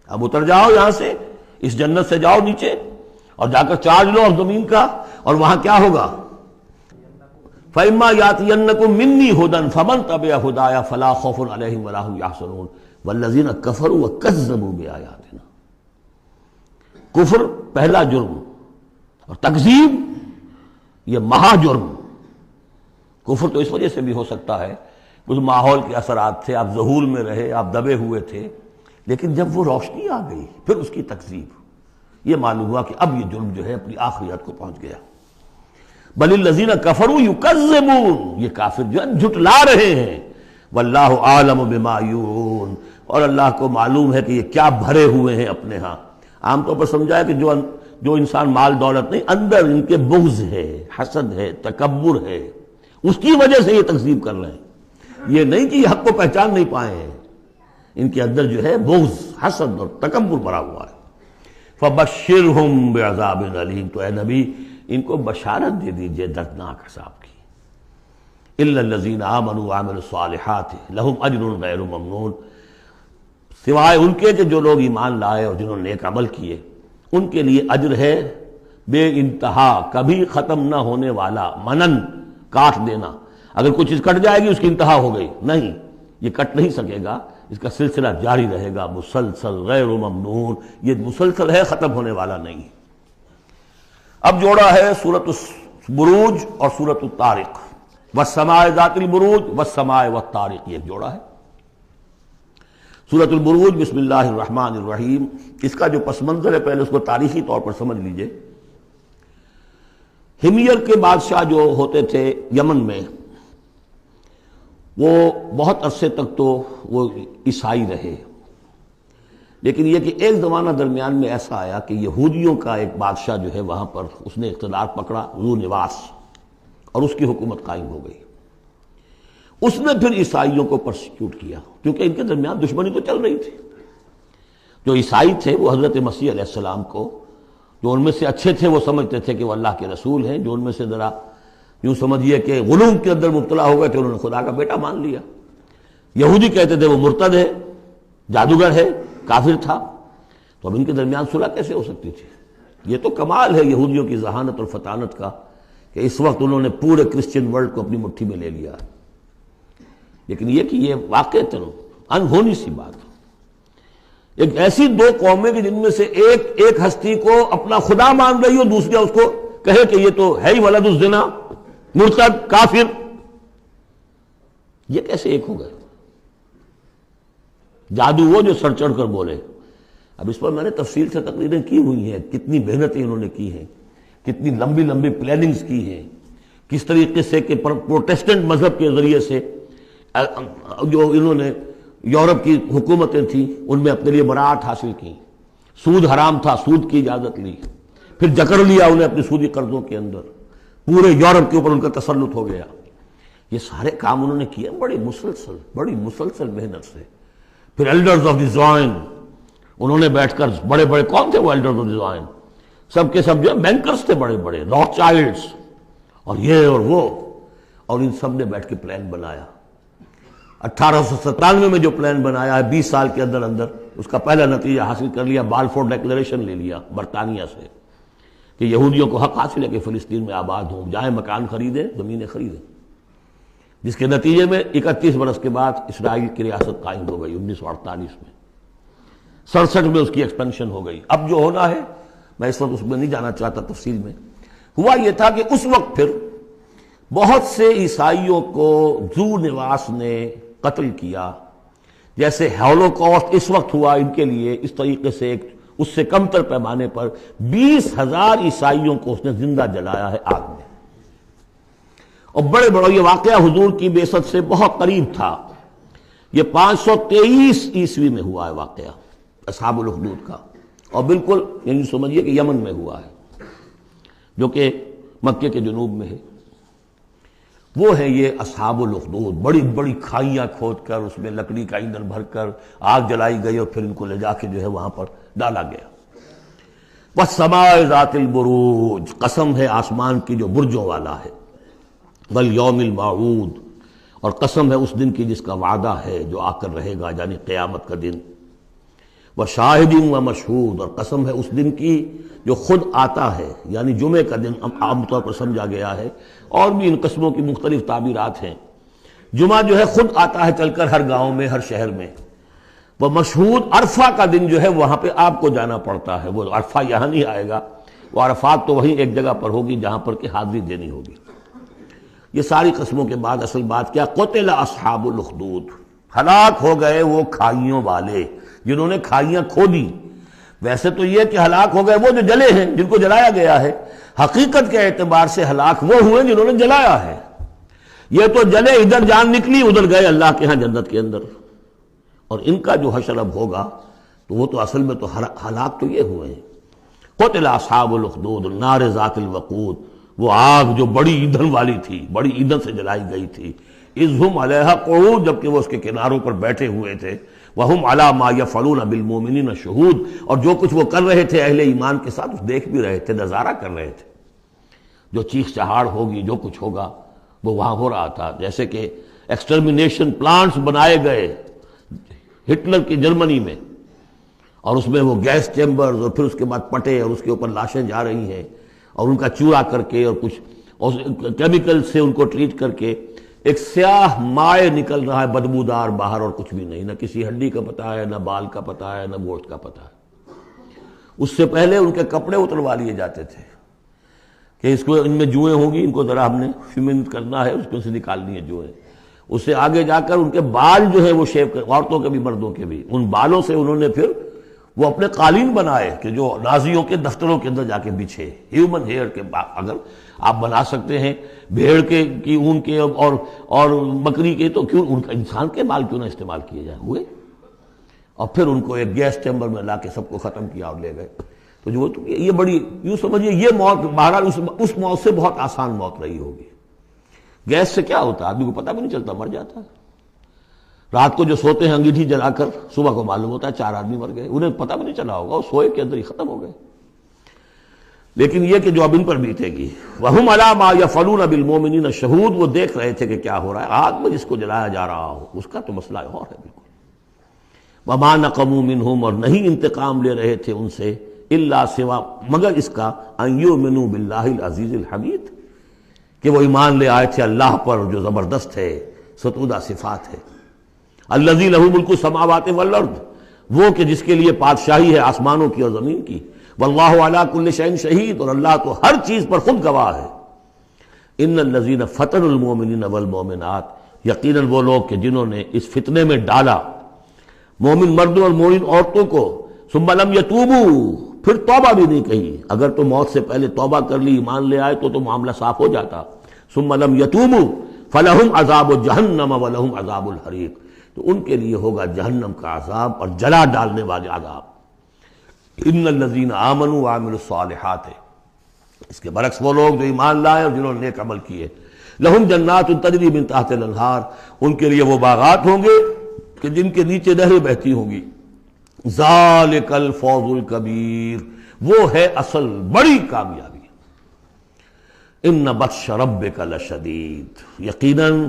اب اتر جاؤ یہاں سے، اس جنت سے جاؤ نیچے اور جا کر چارج لو اور زمین کا، اور وہاں کیا ہوگا؟ فَإِمَّا يَأْتِيَنَّكُم مِّنِّي هُدًى فَمَن تَبِعَ هُدَايَ فَلَا خَوْفٌ عَلَيْهِمْ وَلَا هُمْ يَحْزَنُونَ وَالَّذِينَ كَفَرُوا وَكَذَّبُوا بِآيَاتِنَا۔ کفر پہلا جرم اور تکذیب یہ مہا جرم۔ کفر تو اس وجہ سے بھی ہو سکتا ہے کچھ ماحول کے اثرات تھے، آپ ذہول میں رہے، آپ دبے ہوئے تھے، لیکن جب وہ روشنی آ گئی پھر اس کی تکذیب، یہ معلوم ہوا کہ اب یہ جرم جو ہے اپنی آخری حد کو پہنچ گیا۔ بل الذین کفروا یکذبون، یہ کافر جو ہے جھٹلا رہے ہیں، واللہ عالم بما یوعون، اور اللہ کو معلوم ہے کہ یہ کیا بھرے ہوئے ہیں اپنے ہاں۔ عام طور پر سمجھا ہے کہ جو انسان مال دولت نہیں، اندر ان کے بغض ہے، حسد ہے، تکبر ہے، اس کی وجہ سے یہ تکذیب کر رہے ہیں، یہ نہیں کہ یہ حق کو پہچان نہیں پائے ہیں، ان کے اندر جو ہے بغض، حسد اور تکبر بھرا ہوا ہے۔ فبشرہم بعذاب علیم، تو اے نبی ان کو بشارت دے دیجئے دردناک عذاب کی۔ الا الذین آمنوا وعملوا الصالحات لہم اجر غیر ممنون، سوائے ان کے کہ جو لوگ ایمان لائے اور جنہوں نے نیک عمل کیے، ان کے لیے اجر ہے بے انتہا، کبھی ختم نہ ہونے والا، منن کاٹ دینا، اگر کوئی چیز کٹ جائے گی اس کی انتہا ہو گئی، نہیں، یہ کٹ نہیں سکے گا، اس کا سلسلہ جاری رہے گا، مسلسل غیر ممنون، یہ مسلسل ہے، ختم ہونے والا نہیں۔ اب جوڑا ہے سورۃ البروج اور سورۃ الطارق، والسماء ذات البروج والسماء والطارق، یہ جوڑا ہے۔ سورۃ البروج بسم اللہ الرحمن الرحیم، اس کا جو پس منظر ہے پہلے اس کو تاریخی طور پر سمجھ لیجئے۔ ہمیر کے بادشاہ جو ہوتے تھے یمن میں، وہ بہت عرصے تک تو وہ عیسائی رہے، لیکن یہ کہ ایک زمانہ درمیان میں ایسا آیا کہ یہودیوں کا ایک بادشاہ جو ہے وہاں پر اس نے اقتدار پکڑا، ذو نواس، اور اس کی حکومت قائم ہو گئی۔ اس نے پھر عیسائیوں کو پرسیکیوٹ کیا، کیونکہ ان کے درمیان دشمنی تو چل رہی تھی۔ جو عیسائی تھے وہ حضرت مسیح علیہ السلام کو، جو ان میں سے اچھے تھے وہ سمجھتے تھے کہ وہ اللہ کے رسول ہیں، جو ان میں سے ذرا یوں سمجھیے کہ غلو کے اندر مبتلا ہو گئے تھے، انہوں نے خدا کا بیٹا مان لیا۔ یہودی کہتے تھے وہ مرتد ہے، جادوگر ہے، کافر تھا۔ تو اب ان کے درمیان صلح کیسے ہو سکتی تھی؟ یہ تو کمال ہے یہودیوں کی ذہانت اور فطانت کا کہ اس وقت انہوں نے پورے کرسچن ورلڈ کو اپنی مٹھی میں لے لیا، لیکن یہ کہ یہ واقعتاً انہونی سی بات، ایک ایسی دو قومیں کہ جن میں سے ایک ہستی کو اپنا خدا مان رہی ہو، دوسری اس کو کہے کہ یہ تو ہے ہی ولد الزنا، مرتد، کافر، یہ کیسے ایک ہو گئے؟ جادو وہ جو سر چڑھ کر بولے۔ اب اس پر میں نے تفصیل سے تقریریں کی ہوئی ہیں، کتنی محنتیں انہوں نے کی ہیں، کتنی لمبی لمبی پلاننگز کی ہیں، کس طریقے سے کہ پروٹیسٹنٹ مذہب کے ذریعے سے جو انہوں نے یورپ کی حکومتیں تھیں ان میں اپنے لیے براعت حاصل کی، سود حرام تھا، سود کی اجازت لی، پھر جکڑ لیا انہیں اپنے سودی قرضوں کے اندر، پورے یورپ کے اوپر ان کا تسلط ہو گیا۔ یہ سارے کام انہوں نے کیے بڑی مسلسل محنت سے۔ پھر ایلڈرز آف دی زوائن، انہوں نے بیٹھ کر، بڑے بڑے کون تھے وہ ایلڈرز آف دی زوائن؟ سب کے سب جو بینکرز تھے، بڑے بڑے راک چائلڈز اور یہ اور وہ، اور ان سب نے بیٹھ کے پلان بنایا۔ 1897 میں جو پلان بنایا ہے، 20 سال کے اندر اندر اس کا پہلا نتیجہ حاصل کر لیا، بالفور ڈیکلیریشن لے لیا برطانیہ سے کہ یہودیوں کو حق حاصل ہے کہ فلسطین میں آباد ہوں، جائیں مکان خریدیں، زمینیں خریدیں، جس کے نتیجے میں 31 برس کے بعد اسرائیل کی ریاست قائم ہو گئی 1948 میں۔ 67 میں اس کی ایکسپینشن ہو گئی۔ اب جو ہونا ہے، میں اس وقت اس میں نہیں جانا چاہتا تفصیل میں، ہوا یہ تھا کہ اس وقت پھر بہت سے عیسائیوں کو ذو نواس نے قتل کیا، جیسے ہولوکاسٹ اس وقت ہوا ان کے لیے، اس طریقے سے اس سے کم تر پیمانے پر 20,000 عیسائیوں کو اس نے زندہ جلایا ہے آگ میں۔ اور بڑے بڑا یہ واقعہ حضور کی بعثت سے بہت قریب تھا، یہ 523 عیسوی میں ہوا ہے واقعہ اصحاب الاخدود کا، اور بالکل یعنی سمجھیے کہ یمن میں ہوا ہے، جو کہ مکے کے جنوب میں ہے۔ وہ ہے یہ اصحاب الاخدود، بڑی بڑی کھائیاں کھود کر اس میں لکڑی کا ایندھن بھر کر آگ جلائی گئی اور پھر ان کو لے جا کے جو ہے وہاں پر ڈالا گیا۔ والسماء ذات البروج، قسم ہے آسمان کی جو برجوں والا ہے، والیوم الموعود، اور قسم ہے اس دن کی جس کا وعدہ ہے جو آ کر رہے گا، یعنی قیامت کا دن۔ وشاہد و مشہود، اور قسم ہے اس دن کی جو خود آتا ہے، یعنی جمعے کا دن عام طور پر سمجھا گیا ہے، اور بھی ان قسموں کی مختلف تعبیرات ہیں۔ جمعہ جو ہے خود آتا ہے چل کر ہر گاؤں میں، ہر شہر میں۔ وہ مشہود، عرفہ کا دن جو ہے وہاں پہ آپ کو جانا پڑتا ہے، وہ عرفہ یہاں نہیں آئے گا، وہ عرفات تو وہیں ایک جگہ پر ہوگی جہاں پر کہ حاضری دینی ہوگی۔ یہ ساری قسموں کے بعد اصل بات کیا؟ قتل اصحاب الاخدود، ہلاک ہو گئے وہ کھائیوں والے جنہوں نے کھائیاں کھودی۔ ویسے تو یہ کہ ہلاک ہو گئے وہ جو جلے ہیں، جن کو جلایا گیا ہے، حقیقت کے اعتبار سے ہلاک وہ ہوئے جنہوں نے جلایا ہے۔ یہ تو جلے، ادھر جان نکلی، ادھر گئے اللہ کے ہاں جنت کے اندر۔ اور ان کا جو حشر اب ہوگا تو وہ تو اصل میں تو ہلاک تو یہ ہوئے ہیں۔ قتل اصحاب الاخدود النار ذات الوقود، وہ آگ جو بڑی ایندھن والی تھی، بڑی ایندھن سے جلائی گئی تھی۔ اذ ہم علیہا قعود، جبکہ وہ اس کے کناروں پر بیٹھے ہوئے تھے۔ وہم علی ما یفعلون بالمؤمنین شہود، اور جو کچھ وہ کر رہے تھے اہل ایمان کے ساتھ دیکھ بھی رہے تھے، نظارہ کر رہے تھے۔ جو چیخ چہاڑ ہوگی، جو کچھ ہوگا وہ وہاں ہو رہا تھا۔ جیسے کہ ایکسٹرمینیشن پلانٹس بنائے گئے ہٹلر کی جرمنی میں، اور اس میں وہ گیس چیمبرز، اور پھر اس کے بعد پٹے، اور اس کے اوپر لاشیں جا رہی ہیں، اور ان کا چورا کر کے اور کچھ کیمیکل سے ان کو ٹریٹ کر کے ایک سیاہ مائع نکل رہا ہے بدبودار باہر، اور کچھ بھی نہیں، نہ کسی ہڈی کا پتہ ہے، نہ بال کا پتہ ہے، نہ گوشت کا پتہ ہے۔ اس سے پہلے ان کے کپڑے اتروا لیے جاتے تھے کہ اس کو، ان میں جوئیں ہوں گی، ان کو ذرا ہم نے فیمنٹ کرنا ہے، اس کو سے نکالنی ہے جوئیں۔ اس سے آگے جا کر ان کے بال جو ہے وہ شیو کر، عورتوں کے بھی مردوں کے بھی، ان بالوں سے انہوں نے پھر وہ اپنے قالین بنائے کہ جو نازیوں کے دفتروں کے اندر جا کے بچھے۔ ہیومن ہیئر کے، اگر آپ بنا سکتے ہیں بھیڑ کے کی اون کے اور بکری کے، تو کیوں ان کا انسان کے بال کیوں نہ استعمال کیے جائیں؟ ہوئے، اور پھر ان کو ایک گیس چیمبر میں لا کے سب کو ختم کیا اور لے گئے۔ تو جو یہ بڑی، یوں سمجھیے یہ موت بہرحال اس موت سے بہت آسان موت رہی ہوگی۔ گیس سے کیا ہوتا ہے؟ آدمی کو پتہ بھی نہیں چلتا، مر جاتا ہے۔ رات کو جو سوتے ہیں انگیٹھی جلا کر، صبح کو معلوم ہوتا ہے 4 آدمی مر گئے، انہیں پتہ بھی نہیں چلا ہوگا، وہ سوئے کے اندر ہی ختم ہو گئے۔ لیکن یہ کہ جو اب ان پر بیتے گی، وَهُمْ عَلَىٰ مَا يَفْعَلُونَ بِالْمُؤْمِنِينَ شَهُودٌ، وہ دیکھ رہے تھے کہ کیا ہو رہا ہے، آگ میں جس کو جلایا جا رہا ہو اس کا تو مسئلہ اور ہے بالکل۔ وَمَا نَقَمُوا مِنْهُمْ، اور نہیں انتقام لے رہے تھے ان سے، إِلَّا سوا، مگر اس کا، أَن يُؤْمِنُوا بِاللَّهِ الْعَزِيزِ الْحَمِيدِ، کہ وہ ایمان لے آئے تھے اللہ پر جو زبردست ہے، ستودہ صفات ہے۔ الذی لہ ملک السماوات والارض، وہ کہ جس کے لیے بادشاہی ہے آسمانوں کی اور زمین کی۔ واللہ علی کل شیء شہید، اور اللہ تو ہر چیز پر خود گواہ ہے۔ ان الذین فتنوا المؤمنین والمؤمنات، یقیناً وہ لوگ کہ جنہوں نے اس فتنے میں ڈالا مومن مردوں اور مومن عورتوں کو، ثم لم یتوبوا، پھر توبہ بھی نہیں کہی۔ اگر تو موت سے پہلے توبہ کر لی، ایمان لے آئے تو معاملہ صاف ہو جاتا۔ ثم لم یتوبوا فلہم عذاب جہنم ولہم عذاب الحریق، تو ان کے لیے ہوگا جہنم کا عذاب اور جلا ڈالنے والے عذاب۔ ان الذین آمنوا وعملوا الصالحات، اس کے برعکس وہ لوگ جو ایمان لائے اور جنہوں نے نیک عمل کیے، لہم جنات تجری من تحت الانہار، ان کے لیے وہ باغات ہوں گے کہ جن کے نیچے نہریں بہتی ہوں گی۔ ذالک الفوز الکبیر، وہ ہے اصل بڑی کامیابی۔ ان بطش ربک لشدید، یقیناً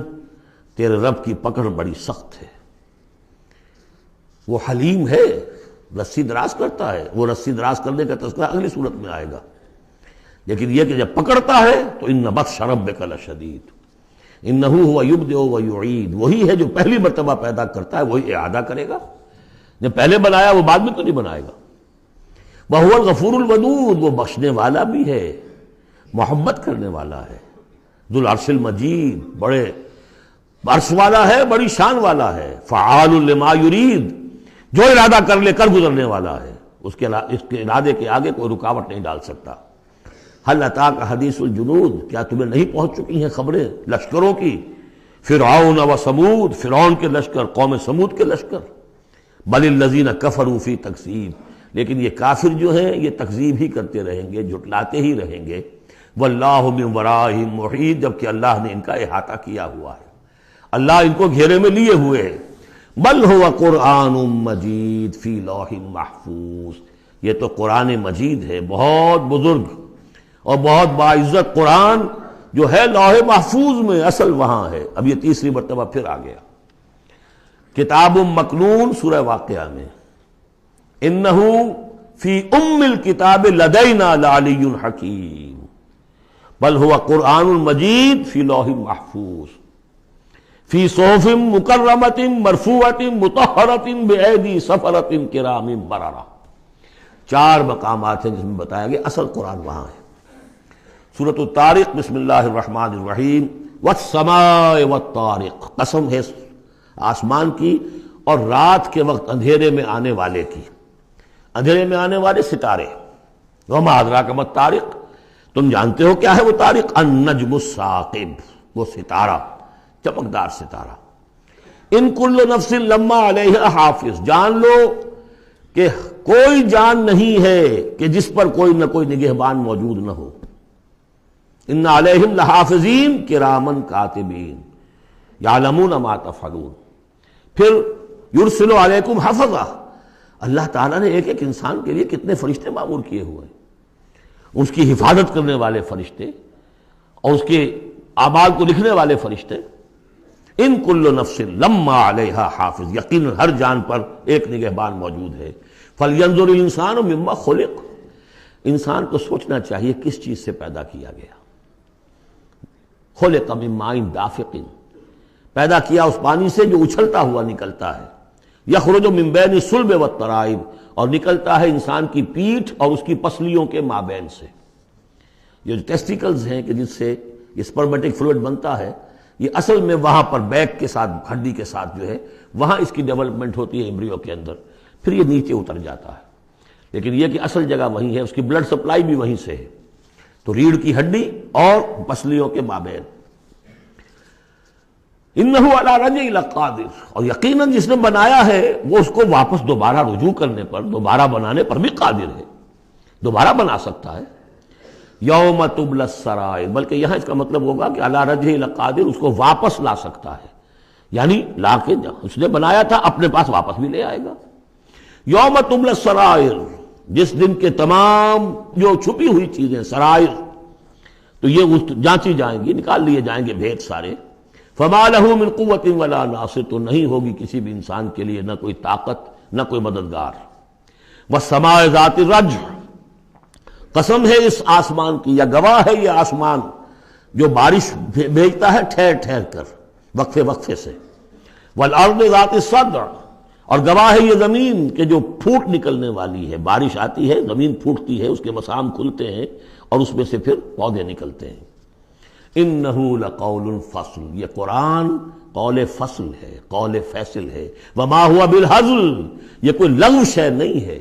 تیرے رب کی پکڑ بڑی سخت ہے۔ وہ حلیم ہے، رسی دراز کرتا ہے، وہ رسی دراز کرنے کا تذکرہ اگلی صورت میں آئے گا، لیکن یہ کہ جب پکڑتا ہے تو ان بطش ربک لشدید، انہ هو یبدئ و یعید، وہی ہے جو پہلی مرتبہ پیدا کرتا ہے وہی اعادہ کرے گا۔ جب پہلے بنایا وہ بعد میں تو نہیں بنائے گا۔ وہو الغفور الودود، وہ بخشنے والا بھی ہے، محبت کرنے والا ہے۔ ذو العرش المجید، بڑے عرش والا ہے، بڑی شان والا ہے۔ فعال لما یرید، جو ارادہ کر لے کر گزرنے والا ہے، اس کے ارادے کے آگے کوئی رکاوٹ نہیں ڈال سکتا۔ هل اتاک حدیث الجنود، کیا تمہیں نہیں پہنچ چکی ہیں خبریں لشکروں کی؟ فرعون و سمود، فرعون کے لشکر، قوم سمود کے لشکر۔ بل الذین کفروا فی تکذیب، لیکن یہ کافر جو ہیں یہ تکذیب ہی کرتے رہیں گے، جھٹلاتے ہی رہیں گے۔ واللہ من ورائہم محیط، جبکہ اللہ نے ان کا احاطہ کیا ہوا ہے، اللہ ان کو گھیرے میں لیے ہوئے ہے۔ بل هو قرآن مجید فی لوح محفوظ، یہ تو قرآن مجید ہے، بہت بزرگ اور بہت باعزت قرآن جو ہے لوح محفوظ میں، اصل وہاں ہے۔ اب یہ تیسری مرتبہ پھر آ گیا۔ کتاب مکنون، سورہ واقعہ میں انہ فی ام الکتاب لدینا لعلی حکیم بل هو قرآن مجید فی لوح محفوظ فی صحف مکرمۃ مرفوعۃ مطہرۃ بأیدی سفرۃ کرام بررہ. 4 مقامات ہیں جس میں بتایا گیا اصل قرآن وہاں ہے. سورۃ الطارق بسم اللہ الرحمن الرحیم والسماء والطارق، قسم ہے آسمان کی اور رات کے وقت اندھیرے میں آنے والے کی. اندھیرے میں آنے والے ستارے. وما ادراک ما الطارق، تم جانتے ہو کیا ہے وہ طارق؟ النجم الثاقب، وہ ستارہ، چمکدار ستارہ. ان کل نفس لما علیہا حافظ، جان لو کہ کوئی جان نہیں ہے کہ جس پر کوئی نہ کوئی نگہبان موجود نہ ہو. ان علیہم لحافظین کرامن کاتبین یعلمون ما تفعلون. پھر یرسل علیکم حفظہ، اللہ تعالیٰ نے ایک ایک انسان کے لیے کتنے فرشتے معمور کیے ہوئے ہیں، اس کی حفاظت کرنے والے فرشتے اور اس کے اعمال کو لکھنے والے فرشتے. ان کل نفس لما علیہا حافظ، یقیناً ہر جان پر ایک نگہبان موجود ہے. فلینظر الانسان مما خلق، انسان کو سوچنا چاہیے کس چیز سے پیدا کیا گیا. خلق من ماء دافق، پیدا کیا اس پانی سے جو اچھلتا ہوا نکلتا ہے. یخرج من بین الصلب والترائب، اور نکلتا ہے انسان کی پیٹھ اور اس کی پسلیوں کے مابین سے. یہ جو ٹیسٹیکلز ہیں کہ جس سے اسپرمیٹک فلوئڈ بنتا ہے، یہ اصل میں وہاں پر بیک کے ساتھ، ہڈی کے ساتھ جو ہے وہاں اس کی ڈیولپمنٹ ہوتی ہے ایمبریو کے اندر، پھر یہ نیچے اتر جاتا ہے. لیکن یہ کہ اصل جگہ وہیں ہے، اس کی بلڈ سپلائی بھی وہیں سے ہے. تو ریڑھ کی ہڈی اور پسلیوں کے مابین. انہ علی رجعہ لقادر، اور یقیناً جس نے بنایا ہے وہ اس کو واپس دوبارہ رجوع کرنے پر، دوبارہ بنانے پر بھی قادر ہے، دوبارہ بنا سکتا ہے. یوم تبلی السرائر، بلکہ یہاں اس کا مطلب ہوگا کہ علی رجعہ لقادر، اس کو واپس لا سکتا ہے، یعنی لا کے اس نے بنایا تھا اپنے پاس واپس بھی لے آئے گا. یوم تبلی السرائر، جس دن کے تمام جو چھپی ہوئی چیزیں سرائر، تو یہ جانچی جائیں گی، نکال لیے جائیں گے بھید سارے. فما له من قوت ولا ناصر، تو نہیں ہوگی کسی بھی انسان کے لیے نہ کوئی طاقت نہ کوئی مددگار. والسماء ذات الرجع، قسم ہے اس آسمان کی، یا گواہ ہے یہ آسمان جو بارش بھیجتا ہے ٹھہر ٹھہر کر، وقفے وقفے سے. والارض ذات الصدع، اور گواہ ہے یہ زمین کہ جو پھوٹ نکلنے والی ہے، بارش آتی ہے زمین پھوٹتی ہے، اس کے مسام کھلتے ہیں اور اس میں سے پھر پودے نکلتے ہیں. انہ لقول فصل، یہ قرآن قول فصل ہے، قول فیصل ہے. وما ہوا بالہزل، یہ کوئی لغو شے نہیں ہے.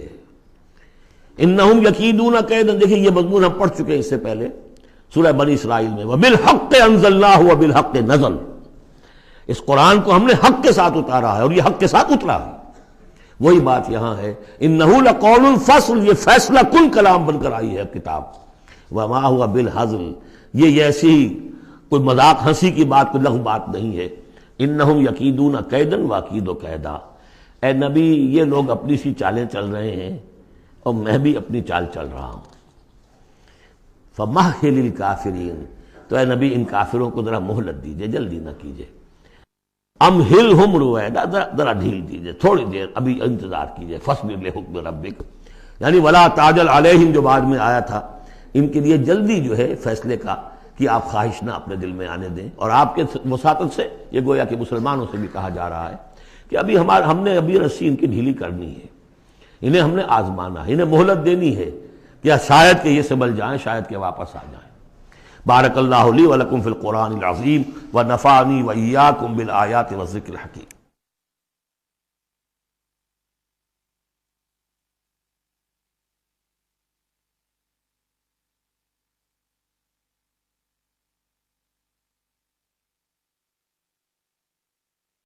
انہم یکیدون کیدا، دیکھیں یہ مضمون ہم پڑھ چکے ہیں اس سے پہلے سورہ بنی اسرائیل میں. وبالحق انزلناہ وبالحق نزل، اس قرآن کو ہم نے حق کے ساتھ اتارا ہے اور یہ حق کے ساتھ اترا ہے. وہی بات یہاں ہے، انہ لقول فصل، یہ فیصلہ کن کلام بن کر آئی ہے کتاب. وما ہوا بالہزل، یہ ایسی کوئی مذاق ہنسی کی بات، کوئی لغو بات نہیں ہے. انہم یکیدون کیدن واکید کیدا، اے نبی یہ لوگ اپنی سی چالیں چل رہے ہیں اور میں بھی اپنی چال چل رہا ہوں. فمہل الکافرین، تو اے نبی ان کافروں کو ذرا مہلت دیجئے، جلدی نہ کیجئے. امہلہم رویدا، ذرا ڈھیل دیجئے، تھوڑی دیر ابھی انتظار کیجئے. فاصبر لحکم ربک، یعنی ولا تعجل علیہم جو بعد میں آیا تھا، ان کے لیے جلدی جو ہے فیصلے کا کہ آپ خواہش نہ اپنے دل میں آنے دیں. اور آپ کے وساطت سے یہ گویا کہ مسلمانوں سے بھی کہا جا رہا ہے کہ ابھی ہم نے ابھی رسی ان کی ڈھیلی کرنی ہے، انہیں ہم نے آزمانا ہے، انہیں مہلت دینی ہے کہ شاید کہ یہ سنبھل جائیں، شاید کہ واپس آ جائیں. بارک اللہ لی ولکم فی القرآن العظیم ونفعنی وإیاکم بالآیات والذکر الحکیم.